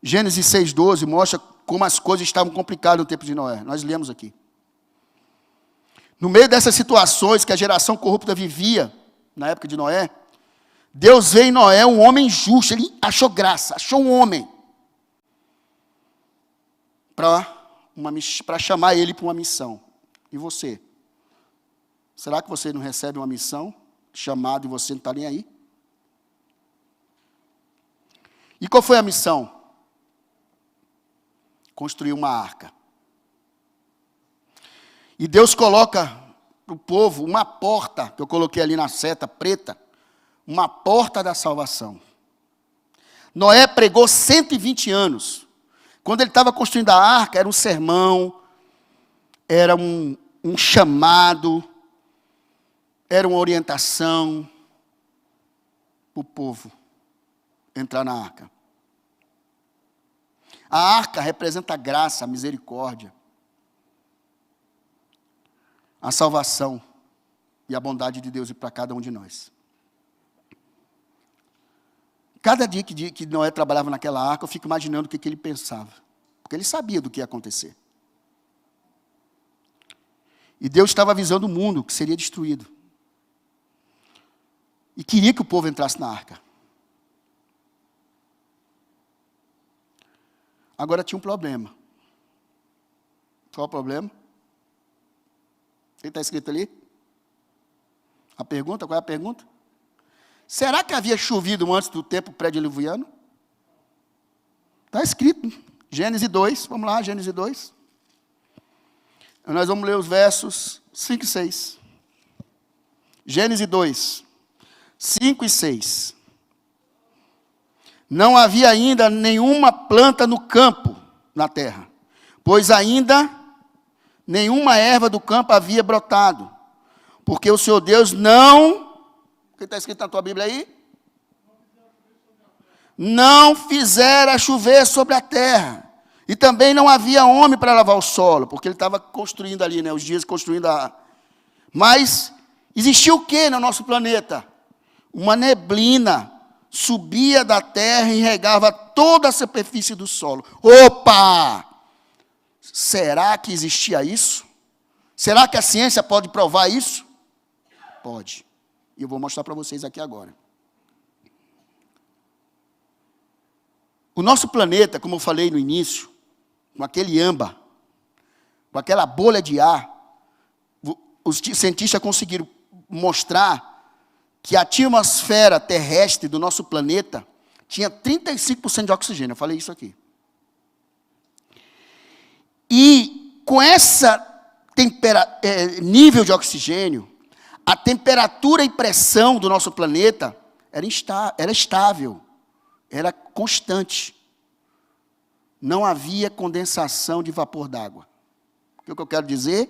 Gênesis 6,12 mostra como as coisas estavam complicadas no tempo de Noé. Nós lemos aqui. No meio dessas situações que a geração corrupta vivia, na época de Noé, Deus vê em Noé um homem justo. Ele achou graça, achou um homem para chamar ele para uma missão. E você? Será que você não recebe uma missão, chamado, e você não está nem aí? E qual foi a missão? Construir uma arca. E Deus coloca para o povo uma porta, que eu coloquei ali na seta preta, uma porta da salvação. Noé pregou 120 anos. Quando ele estava construindo a arca, era um sermão, era um chamado, era uma orientação para o povo entrar na arca. A arca representa a graça, a misericórdia, a salvação e a bondade de Deus para cada um de nós. Cada dia que Noé trabalhava naquela arca, eu fico imaginando o que ele pensava. Porque ele sabia do que ia acontecer. E Deus estava avisando o mundo que seria destruído. E queria que o povo entrasse na arca. Agora tinha um problema. Qual o problema? O que está escrito ali? A pergunta, qual é a pergunta? Será que havia chovido antes do tempo pré-diluviano? Está escrito. Gênesis 2, vamos lá, Gênesis 2. Nós vamos ler os versos 5 e 6. Gênesis 2, 5 e 6. Não havia ainda nenhuma planta no campo, na terra, pois ainda nenhuma erva do campo havia brotado, porque o Senhor Deus não... O que está escrito na tua Bíblia aí? Não fizera chover sobre a terra. E também não havia homem para lavar o solo, porque ele estava construindo ali, né, os dias construindo a... Mas existia o que no nosso planeta? Uma neblina subia da terra e regava toda a superfície do solo. Opa! Será que existia isso? Será que a ciência pode provar isso? Pode. E eu vou mostrar para vocês aqui agora. O nosso planeta, como eu falei no início, com aquele âmbar, com aquela bolha de ar, os cientistas conseguiram mostrar que a atmosfera terrestre do nosso planeta tinha 35% de oxigênio. Eu falei isso aqui. E com essa nível de oxigênio, a temperatura e pressão do nosso planeta era estável, era constante. Não havia condensação de vapor d'água. O que eu quero dizer?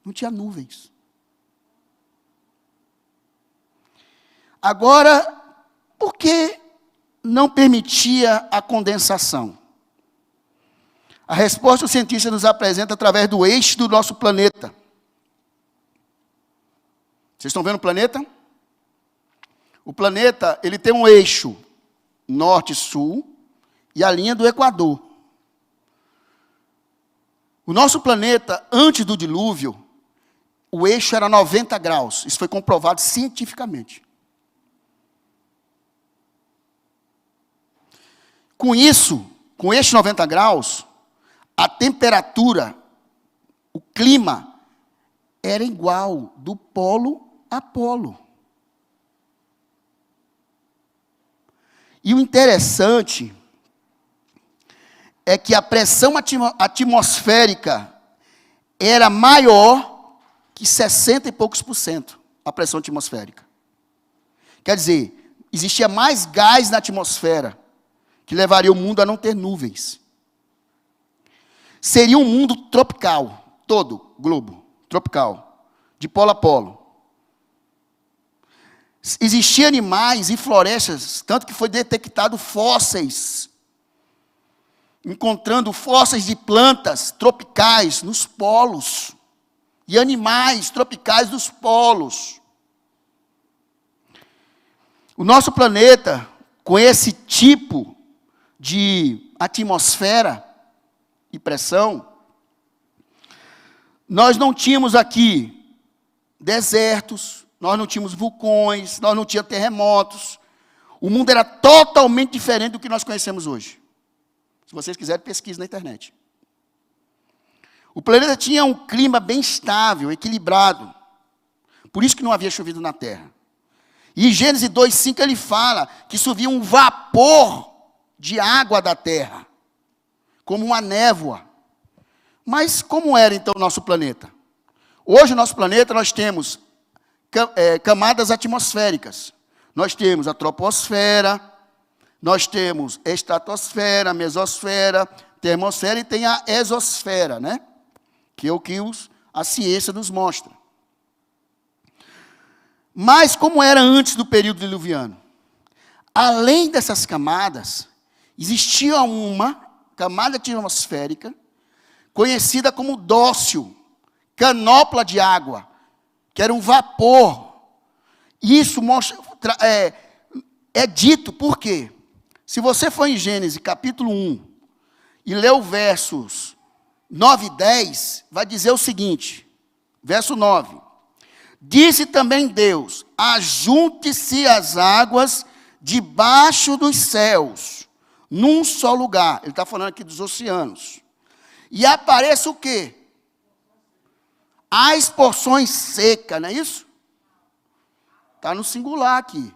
Não tinha nuvens. Agora, por que não permitia a condensação? A resposta o cientista nos apresenta através do eixo do nosso planeta. Vocês estão vendo o planeta? O planeta, ele tem um eixo norte-sul e a linha do Equador. O nosso planeta, antes do dilúvio, o eixo era 90 graus. Isso foi comprovado cientificamente. Com isso, com eixo 90 graus, a temperatura, o clima, era igual do polo a polo. E o interessante é que a pressão atmosférica era maior que 60 e poucos %, a pressão atmosférica. Quer dizer, existia mais gás na atmosfera, que levaria o mundo a não ter nuvens. Seria um mundo tropical, todo globo, tropical, de polo a polo. Existiam animais e florestas, tanto que foi detectado fósseis, encontrando fósseis de plantas tropicais nos polos, e animais tropicais dos polos. O nosso planeta, com esse tipo de atmosfera e pressão, nós não tínhamos aqui desertos, nós não tínhamos vulcões, nós não tínhamos terremotos. O mundo era totalmente diferente do que nós conhecemos hoje. Se vocês quiserem, pesquise na internet. O planeta tinha um clima bem estável, equilibrado. Por isso que não havia chovido na Terra. E em Gênesis 2:5 ele fala que subia um vapor de água da Terra, como uma névoa. Mas como era então o nosso planeta? Hoje, no nosso planeta, nós temos camadas atmosféricas. Nós temos a troposfera, nós temos estratosfera, mesosfera, termosfera e tem a exosfera, né? Que é o que a ciência nos mostra. Mas como era antes do período diluviano? Além dessas camadas, existia uma camada atmosférica conhecida como dócil, canopla de água, que era um vapor. Isso é dito por quê? Se você for em Gênesis capítulo 1 e ler o versos 9 e 10, vai dizer o seguinte, verso 9. Disse também Deus, ajunte-se as águas debaixo dos céus, num só lugar. Ele está falando aqui dos oceanos. E apareça o quê? As porções secas, não é isso? Está no singular aqui.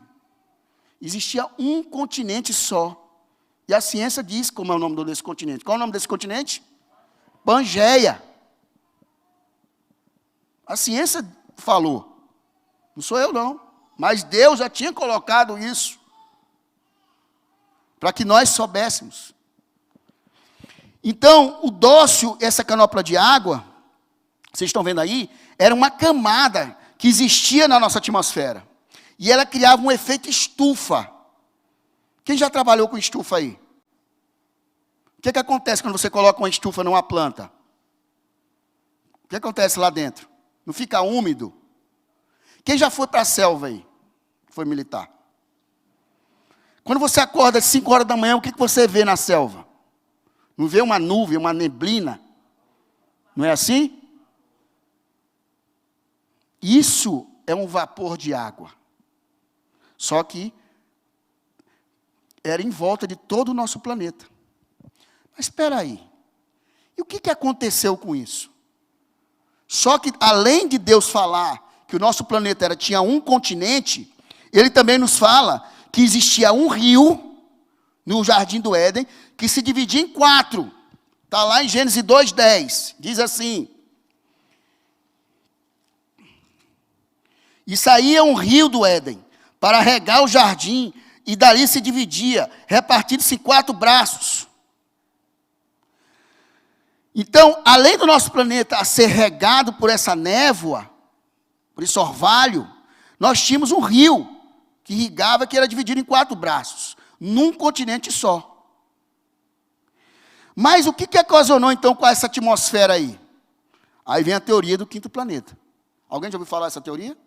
Existia um continente só. E a ciência diz como é o nome desse continente. Qual é o nome desse continente? Pangeia. A ciência falou. Não sou eu, não. Mas Deus já tinha colocado isso. Para que nós soubéssemos. Então, o dócil, essa canopla de água, vocês estão vendo aí, era uma camada que existia na nossa atmosfera. E ela criava um efeito estufa. Quem já trabalhou com estufa aí? O que acontece quando você coloca uma estufa numa planta? O que acontece lá dentro? Não fica úmido? Quem já foi para a selva aí? Foi militar. Quando você acorda às 5 horas da manhã, o que você vê na selva? Não vê uma nuvem, uma neblina? Não é assim? Isso é um vapor de água. Só que era em volta de todo o nosso planeta. Mas espera aí. E o que aconteceu com isso? Só que, além de Deus falar que o nosso planeta tinha um continente, ele também nos fala que existia um rio no Jardim do Éden, que se dividia em 4. Está lá em Gênesis 2:10. Diz assim: e saía um rio do Éden para regar o jardim, e dali se dividia, repartindo-se em 4 braços. Então, além do nosso planeta ser regado por essa névoa, por esse orvalho, nós tínhamos um rio que irrigava, que era dividido em 4 braços, num continente só. Mas o que ocasionou, então, com essa atmosfera aí? Aí vem a teoria do 5º planeta. Alguém já ouviu falar dessa teoria?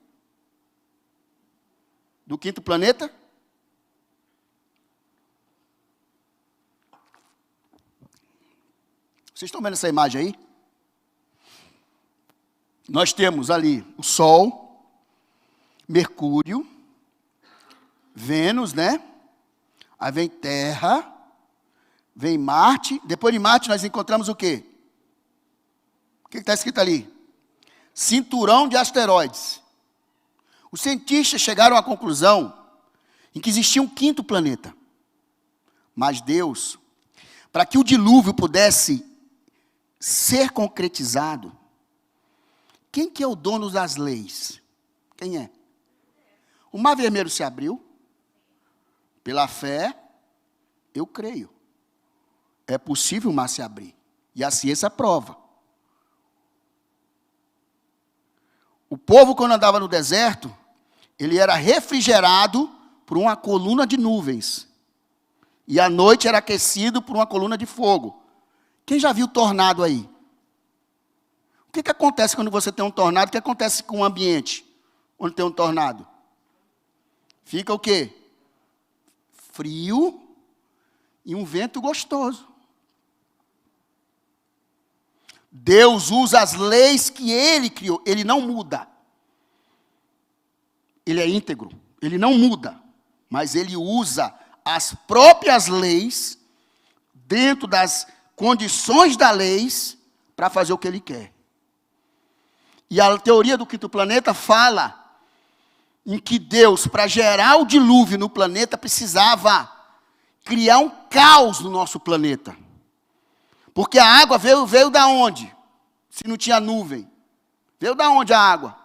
Do 5º planeta? Vocês estão vendo essa imagem aí? Nós temos ali o Sol, Mercúrio, Vênus, né? Aí vem Terra, vem Marte. Depois de Marte nós encontramos o quê? O que está escrito ali? Cinturão de asteroides. Os cientistas chegaram à conclusão em que existia um 5º planeta. Mas Deus, para que o dilúvio pudesse ser concretizado, quem que é o dono das leis? Quem é? O mar vermelho se abriu. Pela fé, eu creio. É possível o mar se abrir. E a ciência prova. O povo, quando andava no deserto, ele era refrigerado por uma coluna de nuvens. E à noite era aquecido por uma coluna de fogo. Quem já viu tornado aí? O que acontece quando você tem um tornado? O que acontece com o ambiente quando tem um tornado? Fica o quê? Frio e um vento gostoso. Deus usa as leis que Ele criou. Ele não muda. Ele é íntegro. Ele não muda. Mas Ele usa as próprias leis, dentro das condições da lei, para fazer o que Ele quer. E a teoria do 5º planeta fala em que Deus, para gerar o dilúvio no planeta, precisava criar um caos no nosso planeta. Porque a água veio da onde? Se não tinha nuvem. Veio da onde a água?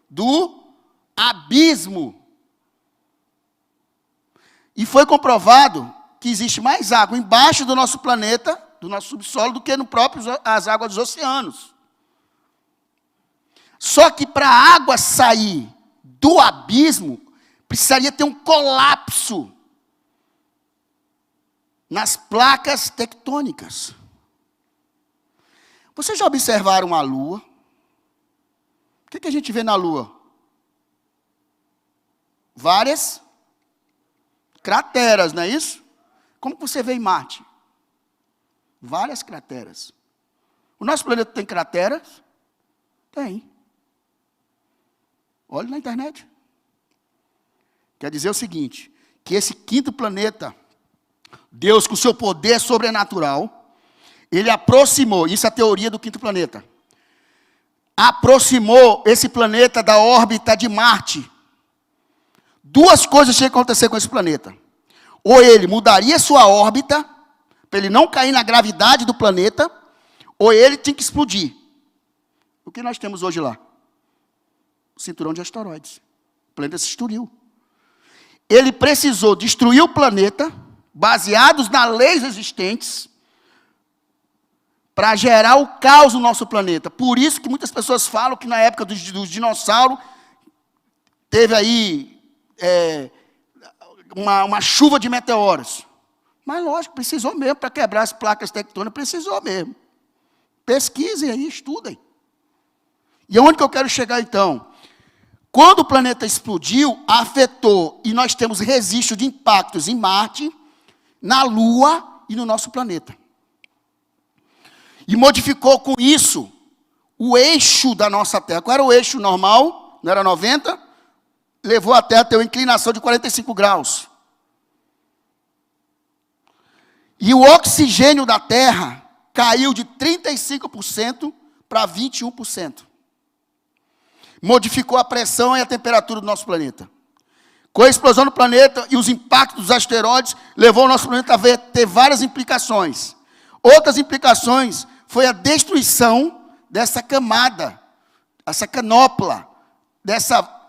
Do abismo. E foi comprovado que existe mais água embaixo do nosso planeta, do nosso subsolo, do que no próprio as águas dos oceanos. Só que para a água sair do abismo, precisaria ter um colapso nas placas tectônicas. Vocês já observaram a Lua? O que a gente vê na Lua? Várias crateras, não é isso? Como você vê em Marte? Várias crateras. O nosso planeta tem crateras? Tem. Olhe na internet. Quer dizer o seguinte, que esse 5º planeta, Deus, com o seu poder sobrenatural, Ele aproximou, isso é a teoria do 5º planeta, aproximou esse planeta da órbita de Marte. 2 coisas tinham que acontecer com esse planeta. Ou ele mudaria sua órbita, para ele não cair na gravidade do planeta, ou ele tinha que explodir. O que nós temos hoje lá? O cinturão de asteroides. O planeta se destruiu. Ele precisou destruir o planeta, baseados nas leis existentes, para gerar o caos no nosso planeta. Por isso que muitas pessoas falam que na época dos dinossauros, teve aí uma chuva de meteoros. Mas lógico, precisou mesmo, para quebrar as placas tectônicas, precisou mesmo. Pesquisem aí, estudem. E aonde que eu quero chegar então? Quando o planeta explodiu, afetou, e nós temos registro de impactos em Marte, na Lua e no nosso planeta. E modificou com isso o eixo da nossa Terra. Qual era o eixo normal? Não era 90? Levou a Terra a ter uma inclinação de 45 graus. E o oxigênio da Terra caiu de 35% para 21%. Modificou a pressão e a temperatura do nosso planeta. Com a explosão do planeta e os impactos dos asteroides, levou o nosso planeta a ter várias implicações. Outras implicações foi a destruição dessa camada, essa canopla,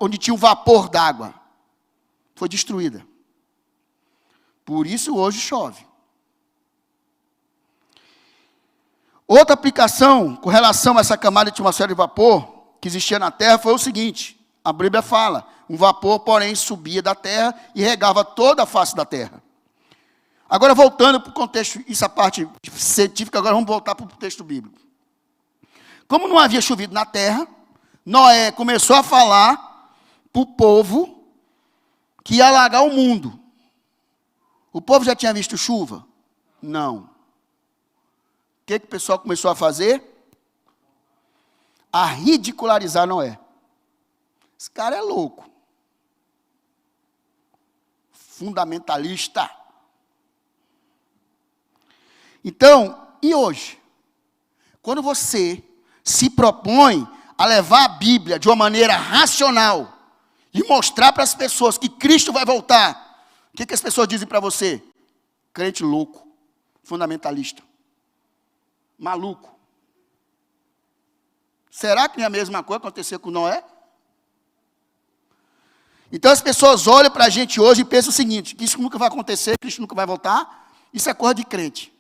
onde tinha o vapor d'água. Foi destruída. Por isso hoje chove. Outra aplicação com relação a essa camada de atmosfera de vapor que existia na Terra foi o seguinte: a Bíblia fala, um vapor, porém, subia da terra e regava toda a face da terra. Agora, voltando para o contexto, isso a parte científica, agora vamos voltar para o texto bíblico. Como não havia chovido na terra, Noé começou a falar para o povo que ia alagar o mundo. O povo já tinha visto chuva? Não. O que o pessoal começou a fazer? A ridicularizar Noé. Esse cara é louco. Fundamentalista. Então, e hoje? Quando você se propõe a levar a Bíblia de uma maneira racional e mostrar para as pessoas que Cristo vai voltar, o que as pessoas dizem para você? Crente louco, fundamentalista, maluco. Será que não é a mesma coisa que aconteceu com Noé? Então as pessoas olham para a gente hoje e pensam o seguinte: que isso nunca vai acontecer, Cristo nunca vai voltar. Isso é coisa de crente.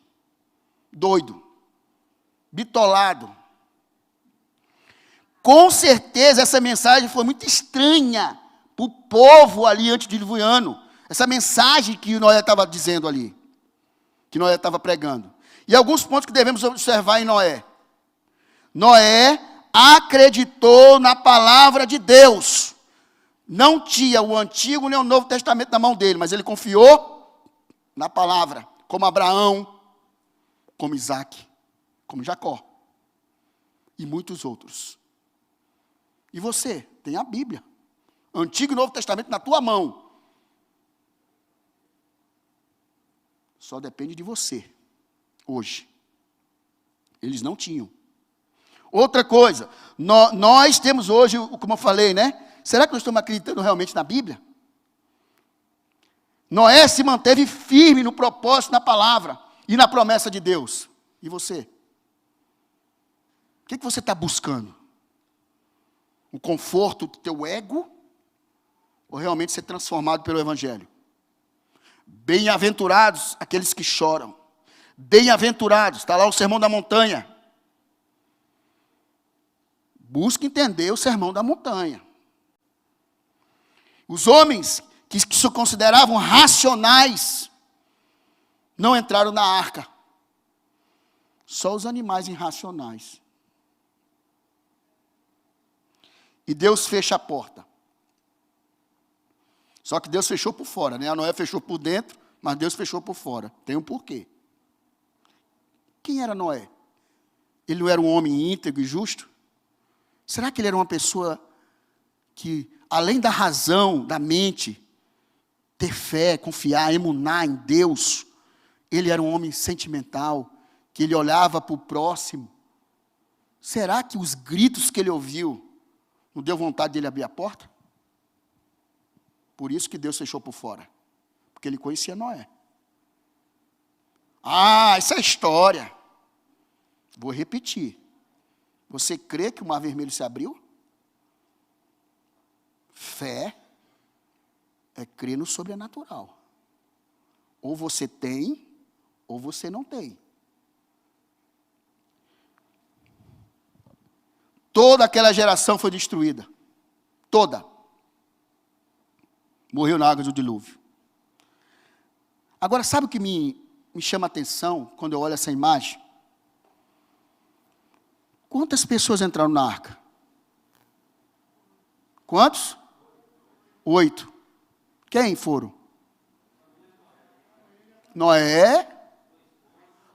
Doido. Bitolado. Com certeza essa mensagem foi muito estranha para o povo ali antediluviano. Essa mensagem que Noé estava dizendo ali. Que Noé estava pregando. E alguns pontos que devemos observar em Noé. Noé acreditou na palavra de Deus. Não tinha o Antigo nem o Novo Testamento na mão dele, mas ele confiou na palavra, como Abraão, como Isaac, como Jacó e muitos outros. E você tem a Bíblia, Antigo e Novo Testamento na tua mão. Só depende de você, hoje. Eles não tinham. Outra coisa, nós temos hoje, como eu falei, né? Será que nós estamos acreditando realmente na Bíblia? Noé se manteve firme no propósito, na palavra e na promessa de Deus. E você? O que você está buscando? O conforto do teu ego? Ou realmente ser transformado pelo Evangelho? Bem-aventurados aqueles que choram. Bem-aventurados, está lá o Sermão da Montanha. Busque entender o Sermão da Montanha. Os homens que se consideravam racionais não entraram na arca. Só os animais irracionais. E Deus fecha a porta. Só que Deus fechou por fora, né? A Noé fechou por dentro, mas Deus fechou por fora. Tem um porquê. Quem era Noé? Ele não era um homem íntegro e justo? Será que ele era uma pessoa que, além da razão, da mente, ter fé, confiar, emunar em Deus, ele era um homem sentimental, que ele olhava para o próximo? Será que os gritos que ele ouviu não deu vontade de ele abrir a porta? Por isso que Deus fechou por fora. Porque ele conhecia Noé. Essa é a história. Vou repetir. Você crê que o mar vermelho se abriu? Fé é crer no sobrenatural. Ou você tem, ou você não tem. Toda aquela geração foi destruída. Toda. Morreu na água do dilúvio. Agora, sabe o que me chama a atenção quando eu olho essa imagem? Quantas pessoas entraram na arca? Quantos? 8. Quem foram? Noé,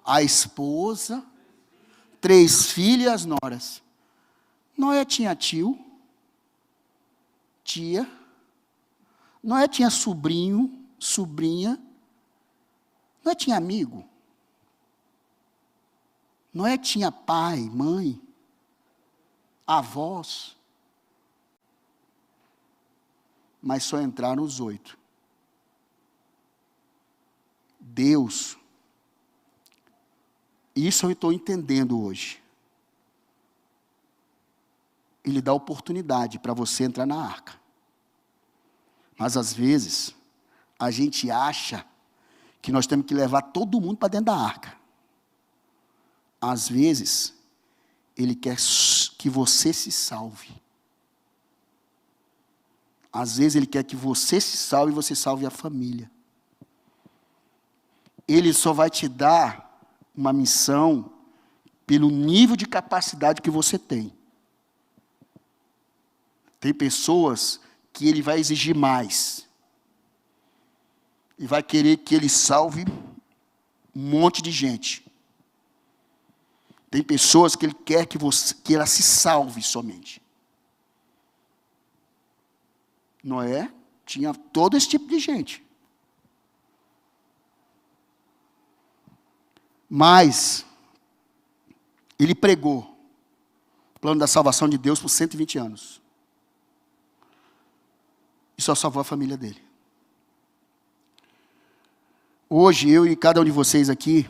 a esposa, 3 filhas e as noras. Noé tinha tio, tia. Noé tinha sobrinho, sobrinha. Noé tinha amigo. Noé tinha pai, mãe. avós. Mas só entraram os 8. Deus, isso eu estou entendendo hoje. Ele dá oportunidade para você entrar na arca. Mas às vezes, a gente acha que nós temos que levar todo mundo para dentro da arca. Às vezes, Ele quer que você se salve. Às vezes, Ele quer que você se salve e você salve a família. Ele só vai te dar uma missão pelo nível de capacidade que você tem. Tem pessoas que Ele vai exigir mais. E vai querer que Ele salve um monte de gente. Tem pessoas que Ele quer que ela se salve somente. Noé tinha todo esse tipo de gente. Mas ele pregou o plano da salvação de Deus por 120 anos. E só salvou a família dele. Hoje, eu e cada um de vocês aqui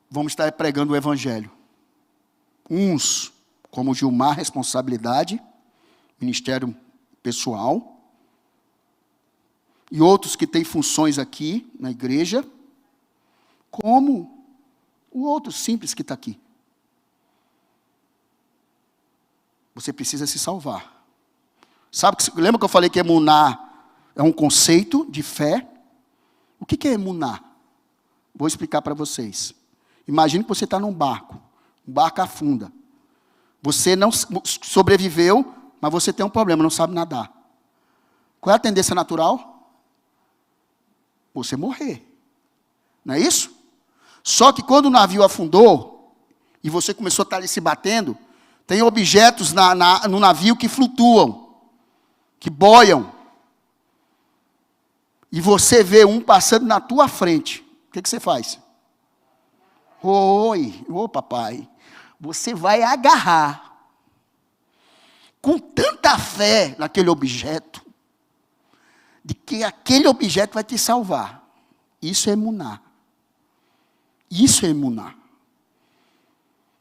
vamos estar pregando o Evangelho. Uns, como Gilmar, responsabilidade, ministério pessoal. E outros que têm funções aqui na igreja, como o outro simples que está aqui. Você precisa se salvar. Lembra que eu falei que emuná é um conceito de fé? O que é emuná? Vou explicar para vocês. Imagine que você está num barco. O barco afunda. Você não sobreviveu, mas você tem um problema, não sabe nadar. Qual é a tendência natural? Você morrer. Não é isso? Só que quando o navio afundou, e você começou a estar ali se batendo, tem objetos no navio que flutuam, que boiam. E você vê um passando na tua frente. O que você faz? Oi, papai. Você vai agarrar com tanta fé naquele objeto, de que aquele objeto vai te salvar. Isso é emuná. Isso é emuná.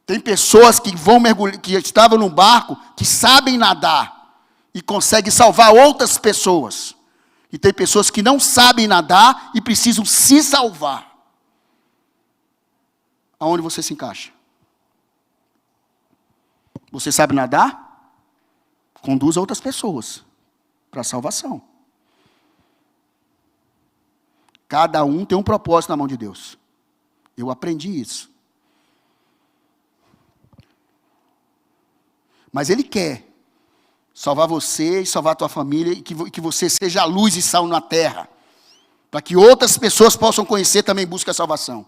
Tem pessoas que vão mergulhar, que estavam num barco, que sabem nadar e conseguem salvar outras pessoas. E tem pessoas que não sabem nadar e precisam se salvar. Aonde você se encaixa? Você sabe nadar? Conduza outras pessoas para a salvação. Cada um tem um propósito na mão de Deus. Eu aprendi isso. Mas Ele quer salvar você e salvar a tua família, e que você seja luz e sal na terra, para que outras pessoas possam conhecer também e buscar a salvação.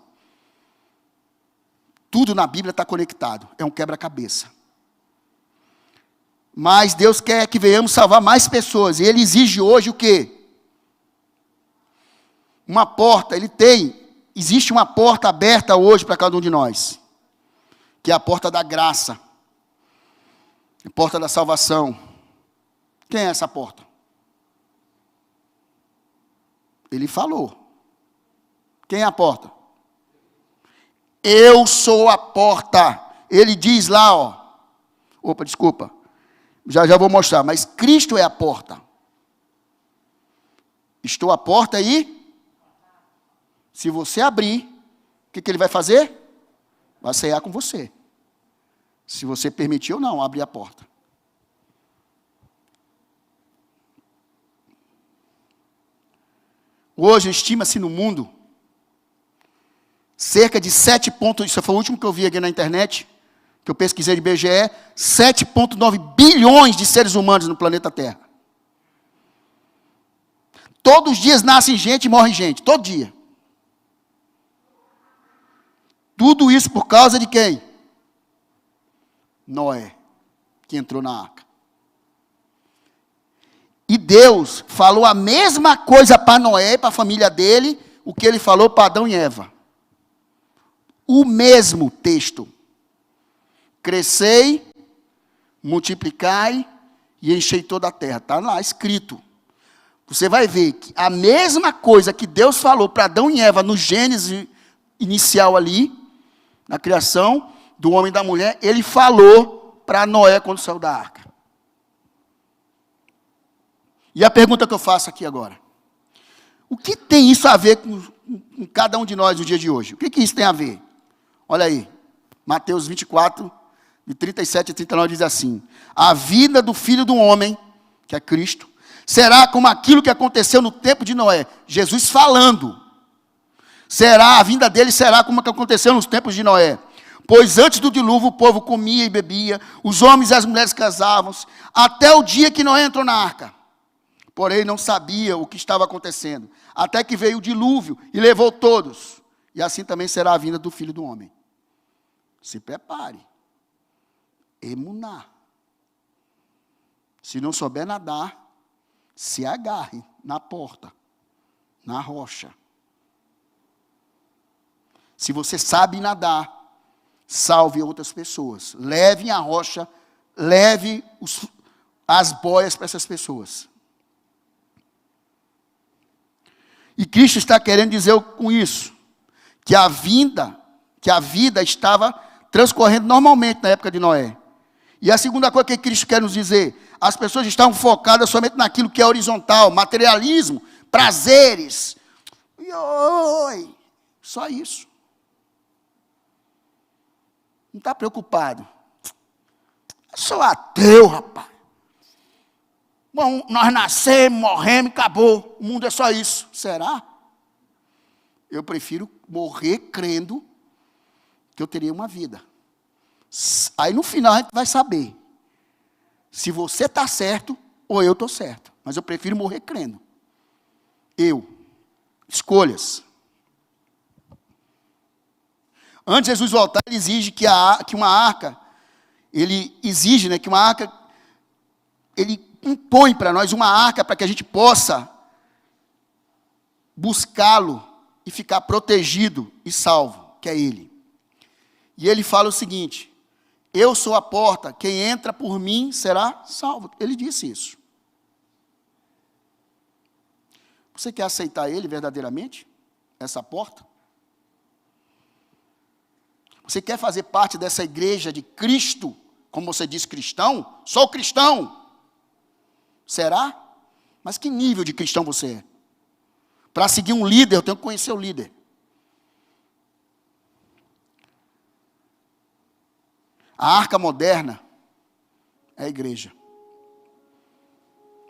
Tudo na Bíblia está conectado, é um quebra-cabeça. Mas Deus quer que venhamos salvar mais pessoas, e Ele exige hoje o quê? Uma porta, existe uma porta aberta hoje para cada um de nós, que é a porta da graça, a porta da salvação. Quem é essa porta? Ele falou. Quem é a porta? Eu sou a porta. Ele diz lá, desculpa, já vou mostrar, mas Cristo é a porta. Estou à porta aí. Se você abrir, o que Ele vai fazer? Vai ceiar com você. Se você permitir ou não abrir a porta. Hoje, estima-se no mundo, cerca de 7 pontos, isso foi o último que eu vi aqui na internet, que eu pesquisei de IBGE, 7,9 bilhões de seres humanos no planeta Terra. Todos os dias nascem gente e morre gente, todo dia. Tudo isso por causa de quem? Noé, que entrou na arca. E Deus falou a mesma coisa para Noé e para a família dele, o que Ele falou para Adão e Eva. O mesmo texto. crescei, multiplicai e enchei toda a terra. Está lá escrito. Você vai ver que a mesma coisa que Deus falou para Adão e Eva no Gênesis inicial ali, na criação do homem e da mulher, ele falou para Noé quando saiu da arca. E a pergunta que eu faço aqui agora: o que tem isso a ver com cada um de nós no dia de hoje? O que isso tem a ver? Olha aí, Mateus 24, de 37 a 39 diz assim: a vida do filho do homem, que é Cristo, será como aquilo que aconteceu no tempo de Noé. Jesus falando. A vinda dele será como que aconteceu nos tempos de Noé. Pois antes do dilúvio o povo comia e bebia, os homens e as mulheres casavam-se, até o dia que Noé entrou na arca. Porém não sabia o que estava acontecendo, até que veio o dilúvio e levou todos. E assim também será a vinda do Filho do Homem. Se prepare. Emuná. Se não souber nadar, se agarre na porta, na rocha. Se você sabe nadar, salve outras pessoas. Leve a rocha, leve as boias para essas pessoas. E Cristo está querendo dizer com isso, que a vida estava transcorrendo normalmente na época de Noé. E a segunda coisa que Cristo quer nos dizer: as pessoas estavam focadas somente naquilo que é horizontal, materialismo, prazeres. Só isso. Não está preocupado. Eu sou ateu, rapaz. Bom, nós nascemos, morremos e acabou. O mundo é só isso. Será? Eu prefiro morrer crendo que eu teria uma vida. Aí no final a gente vai saber se você está certo ou eu estou certo. Mas eu prefiro morrer crendo. Escolhas. Antes de Jesus voltar, ele exige que uma arca, ele impõe para nós uma arca para que a gente possa buscá-lo e ficar protegido e salvo, que é ele. E ele fala o seguinte: eu sou a porta, quem entra por mim será salvo. Ele disse isso. Você quer aceitar ele verdadeiramente? Essa porta? Você quer fazer parte dessa igreja de Cristo, como você diz, cristão? Sou cristão. Será? Mas que nível de cristão você é? Para seguir um líder, eu tenho que conhecer o líder. A arca moderna é a igreja.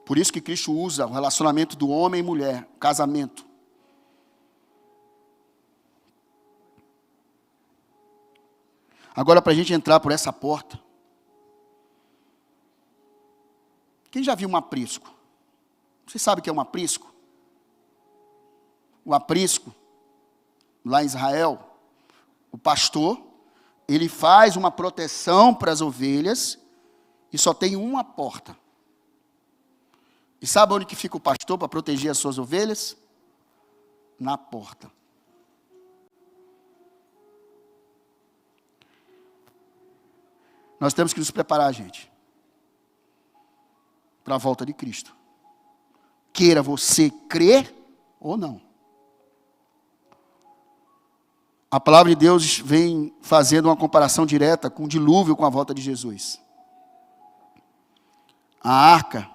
Por isso que Cristo usa o relacionamento do homem e mulher, o casamento. Agora, para a gente entrar por essa porta, quem já viu um aprisco? Você sabe o que é um aprisco? O aprisco, lá em Israel, o pastor, ele faz uma proteção para as ovelhas e só tem uma porta. E sabe onde que fica o pastor para proteger as suas ovelhas? Na porta. Nós temos que nos preparar, gente, para a volta de Cristo. Queira você crer ou não. A palavra de Deus vem fazendo uma comparação direta com o dilúvio, com a volta de Jesus. A arca,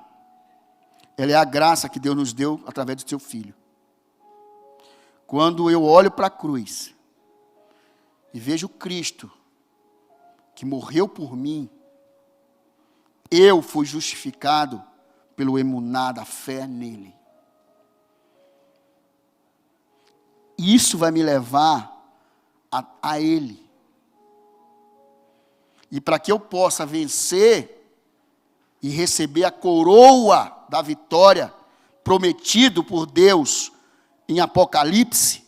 ela é a graça que Deus nos deu através do seu Filho. Quando eu olho para a cruz e vejo Cristo, que morreu por mim, eu fui justificado pelo emuná da fé nele. Isso vai me levar a ele. E para que eu possa vencer e receber a coroa da vitória prometido por Deus em Apocalipse,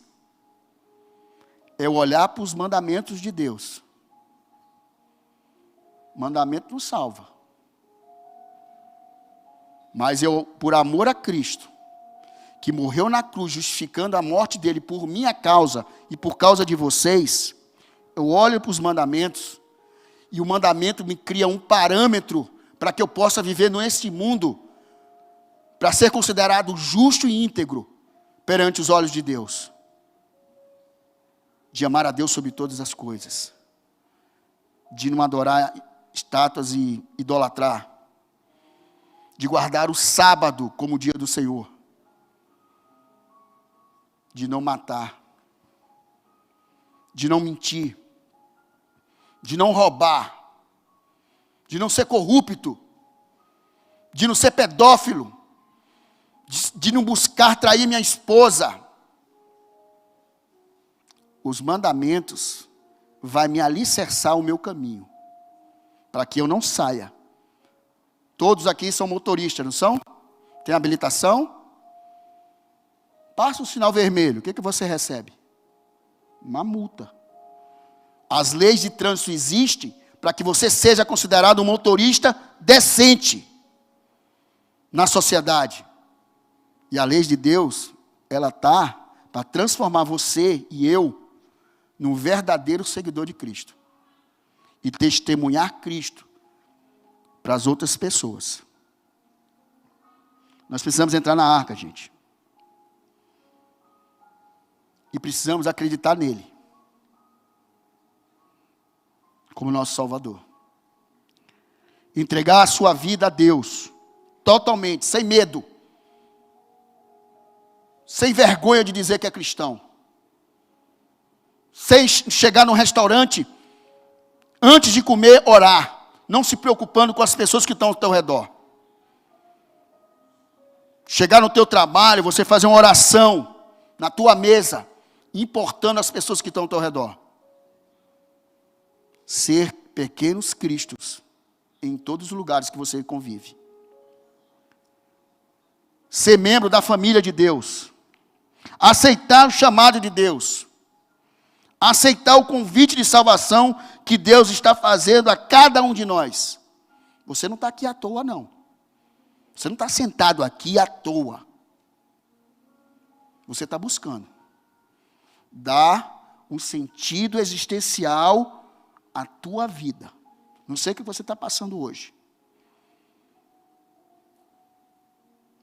é olhar para os mandamentos de Deus. Mandamento não salva. Mas eu, por amor a Cristo, que morreu na cruz, justificando a morte dele por minha causa e por causa de vocês, eu olho para os mandamentos E o mandamento me cria um parâmetro para que eu possa viver neste mundo, para ser considerado justo e íntegro perante os olhos de Deus. De amar a Deus sobre todas as coisas. De não adorar estátuas e idolatrar. De guardar o sábado como o dia do Senhor. De não matar. De não mentir. De não roubar. De não ser corrupto. De não ser pedófilo. De não buscar trair minha esposa. Os mandamentos vai me alicerçar o meu caminho. Para que eu não saia. Todos aqui são motoristas, não são? Tem habilitação? Passa o sinal vermelho, o que você recebe? Uma multa. As leis de trânsito existem para que você seja considerado um motorista decente na sociedade. E a lei de Deus, ela está para transformar você e eu num verdadeiro seguidor de Cristo. E testemunhar Cristo para as outras pessoas. Nós precisamos entrar na arca, gente. E precisamos acreditar nele. Como nosso Salvador. Entregar a sua vida a Deus. Totalmente, sem medo. Sem vergonha de dizer que é cristão. Sem chegar num restaurante, antes de comer, orar. Não se preocupando com as pessoas que estão ao teu redor. Chegar no teu trabalho, você fazer uma oração na tua mesa, importando as pessoas que estão ao teu redor. Ser pequenos cristos em todos os lugares que você convive. Ser membro da família de Deus. Aceitar o chamado de Deus. Aceitar o convite de salvação que Deus está fazendo a cada um de nós. Você não está aqui à toa, não. Você não está sentado aqui à toa. Você está buscando dar um sentido existencial à tua vida. Não sei o que você está passando hoje.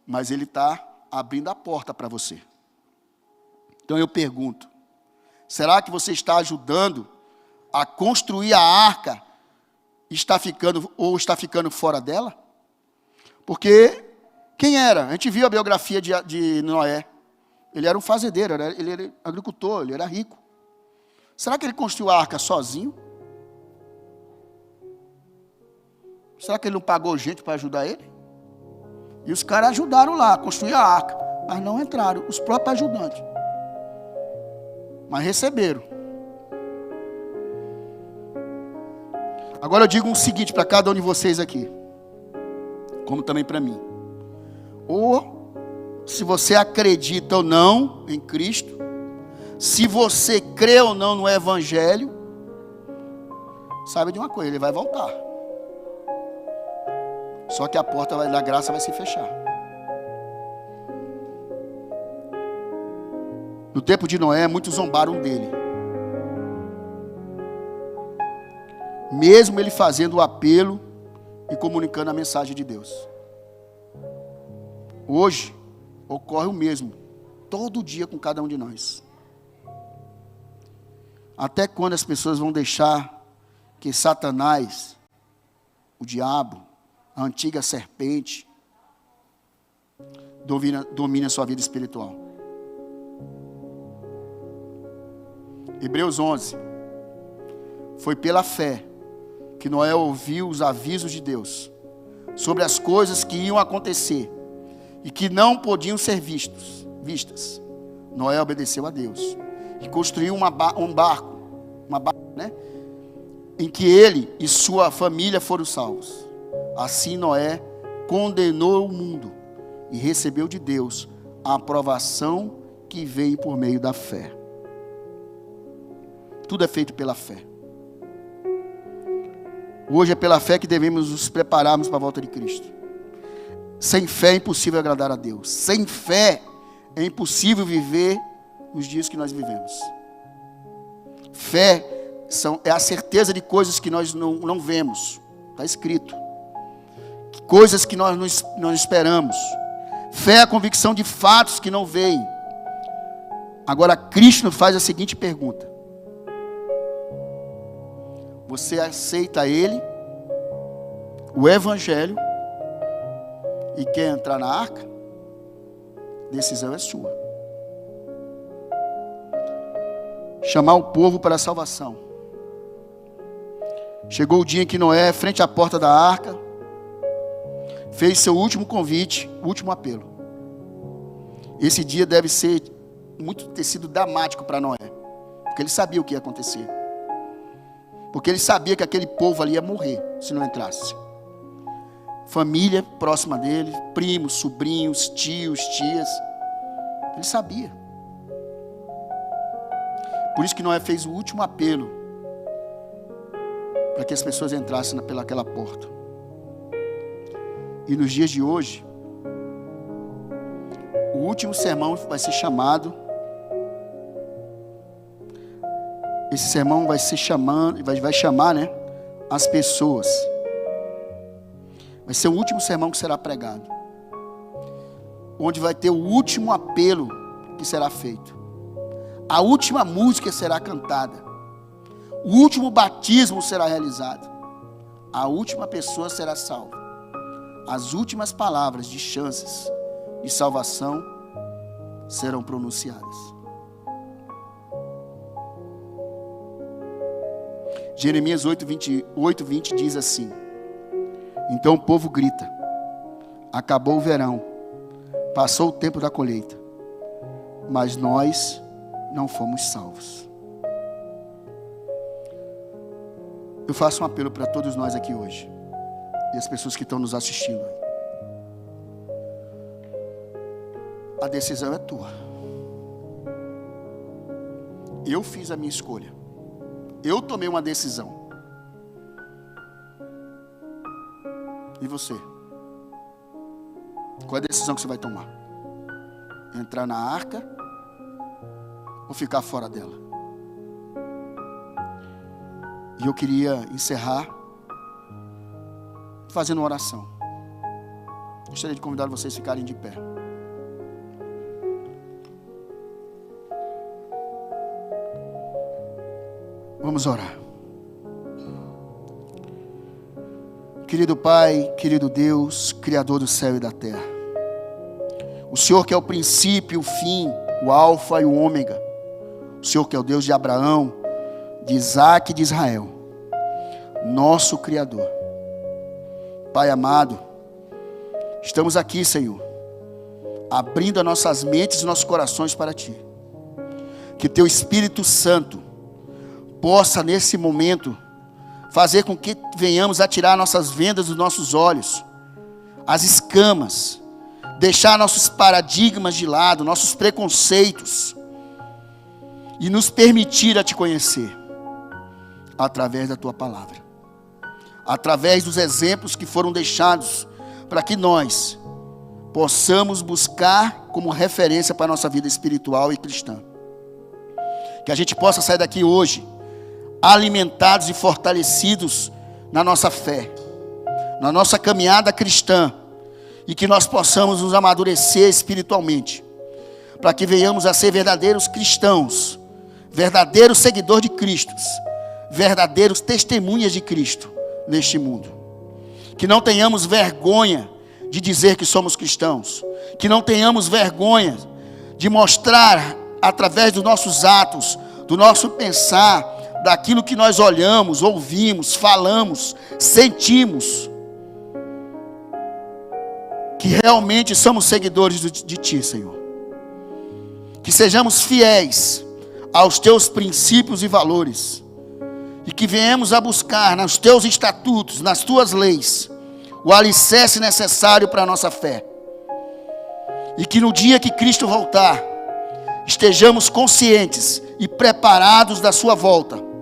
Mas Ele está abrindo a porta para você. Então eu pergunto, será que você está ajudando a construir a arca está ficando fora dela? Porque quem era? A gente viu a biografia de Noé. Ele era um fazendeiro, ele era agricultor, ele era rico. Será que ele construiu a arca sozinho? Será que ele não pagou gente para ajudar ele? E os caras ajudaram lá a construir a arca, mas não entraram, os próprios ajudantes. Mas receberam. Agora eu digo o seguinte para cada um de vocês aqui, como também para mim. Ou, se você acredita ou não em Cristo, se você crê ou não no Evangelho, saiba de uma coisa, Ele vai voltar. Só que a porta da graça vai se fechar. No tempo de Noé, muitos zombaram dele. Mesmo ele fazendo o apelo e comunicando a mensagem de Deus. Hoje, ocorre o mesmo. Todo dia com cada um de nós. Até quando as pessoas vão deixar que Satanás, o diabo, a antiga serpente, domine a sua vida espiritual? Hebreus 11. Foi pela fé que Noé ouviu os avisos de Deus sobre as coisas que iam acontecer e que não podiam ser vistas. Noé obedeceu a Deus e construiu um barco, né, em que ele e sua família foram salvos. Assim Noé condenou o mundo e recebeu de Deus a aprovação que veio por meio da fé. Tudo é feito pela fé. Hoje é pela fé que devemos nos prepararmos para a volta de Cristo. Sem fé é impossível agradar a Deus. Sem fé é impossível viver os dias que nós vivemos. Fé é a certeza de coisas que nós não vemos. Está escrito. Coisas que nós não esperamos. Fé é a convicção de fatos que não veem. Agora, Cristo faz a seguinte pergunta: você aceita Ele, o Evangelho, e quer entrar na arca? Decisão é sua. Chamar o povo para a salvação. Chegou o dia em que Noé, frente à porta da arca, fez seu último convite, último apelo. Esse dia deve ter sido dramático para Noé, porque ele sabia o que ia acontecer. Porque ele sabia que aquele povo ali ia morrer se não entrasse. Família próxima dele, primos, sobrinhos, tios, tias. Ele sabia. Por isso que Noé fez o último apelo para que as pessoas entrassem pelaquela porta. E nos dias de hoje, o último sermão vai ser chamado. Esse sermão vai chamar, né, as pessoas. Vai ser o último sermão que será pregado. Onde vai ter o último apelo que será feito. A última música será cantada. O último batismo será realizado. A última pessoa será salva. As últimas palavras de chances de salvação serão pronunciadas. Jeremias 8:20 diz assim: então o povo grita: acabou o verão, passou o tempo da colheita, mas nós não fomos salvos. Eu faço um apelo para todos nós aqui hoje, e as pessoas que estão nos assistindo. A decisão é tua. Eu fiz a minha escolha. Eu tomei uma decisão. E você? Qual é a decisão que você vai tomar? Entrar na arca ou ficar fora dela? E eu queria encerrar fazendo uma oração. Gostaria de convidar vocês a ficarem de pé. Vamos orar. Querido Pai, querido Deus, Criador do céu e da terra. O Senhor que é o princípio, o fim, o alfa e o ômega. O Senhor que é o Deus de Abraão, de Isaac e de Israel. Nosso Criador. Pai amado, estamos aqui, Senhor, abrindo as nossas mentes e nossos corações para Ti. Que Teu Espírito Santo possa nesse momento fazer com que venhamos a tirar nossas vendas dos nossos olhos, as escamas, deixar nossos paradigmas de lado, nossos preconceitos, e nos permitir a Te conhecer, através da Tua palavra, através dos exemplos que foram deixados, para que nós possamos buscar como referência para a nossa vida espiritual e cristã. Que a gente possa sair daqui hoje alimentados e fortalecidos na nossa fé, na nossa caminhada cristã, e que nós possamos nos amadurecer espiritualmente, para que venhamos a ser verdadeiros cristãos, verdadeiros seguidores de Cristo, verdadeiros testemunhas de Cristo neste mundo. Que não tenhamos vergonha de dizer que somos cristãos, que não tenhamos vergonha de mostrar através dos nossos atos, do nosso pensar, daquilo que nós olhamos, ouvimos, falamos, sentimos, que realmente somos seguidores de Ti, Senhor. Que sejamos fiéis aos Teus princípios e valores, e que venhamos a buscar nos Teus estatutos, nas Tuas leis, o alicerce necessário para a nossa fé. E que no dia que Cristo voltar, estejamos conscientes e preparados da sua volta,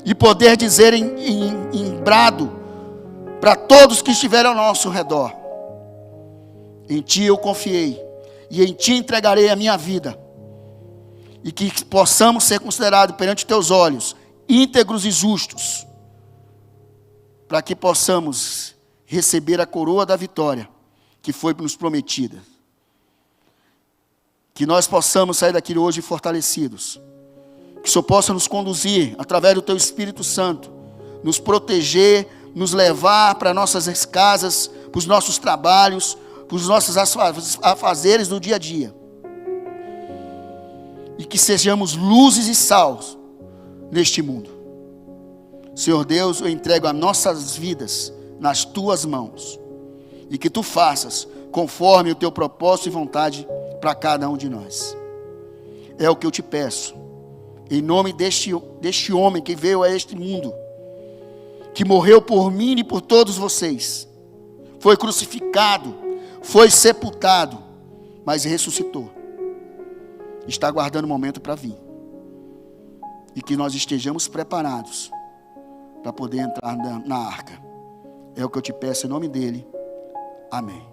e poder dizer em brado para todos que estiverem ao nosso redor: em Ti eu confiei, e em Ti entregarei a minha vida. E que possamos ser considerados perante Teus olhos íntegros e justos, para que possamos receber a coroa da vitória que foi nos prometida. Que nós possamos sair daqui hoje fortalecidos. Que o Senhor possa nos conduzir, através do Teu Espírito Santo, nos proteger, nos levar para nossas casas, para os nossos trabalhos, para os nossos afazeres do dia a dia. E que sejamos luzes e sals neste mundo. Senhor Deus, eu entrego as nossas vidas nas Tuas mãos. E que Tu faças conforme o Teu propósito e vontade para cada um de nós. É o que eu te peço. Em nome deste homem que veio a este mundo, que morreu por mim e por todos vocês, foi crucificado, foi sepultado, mas ressuscitou. Está aguardando o momento para vir. E que nós estejamos preparados para poder entrar na arca. É o que eu te peço em nome dele. Amém.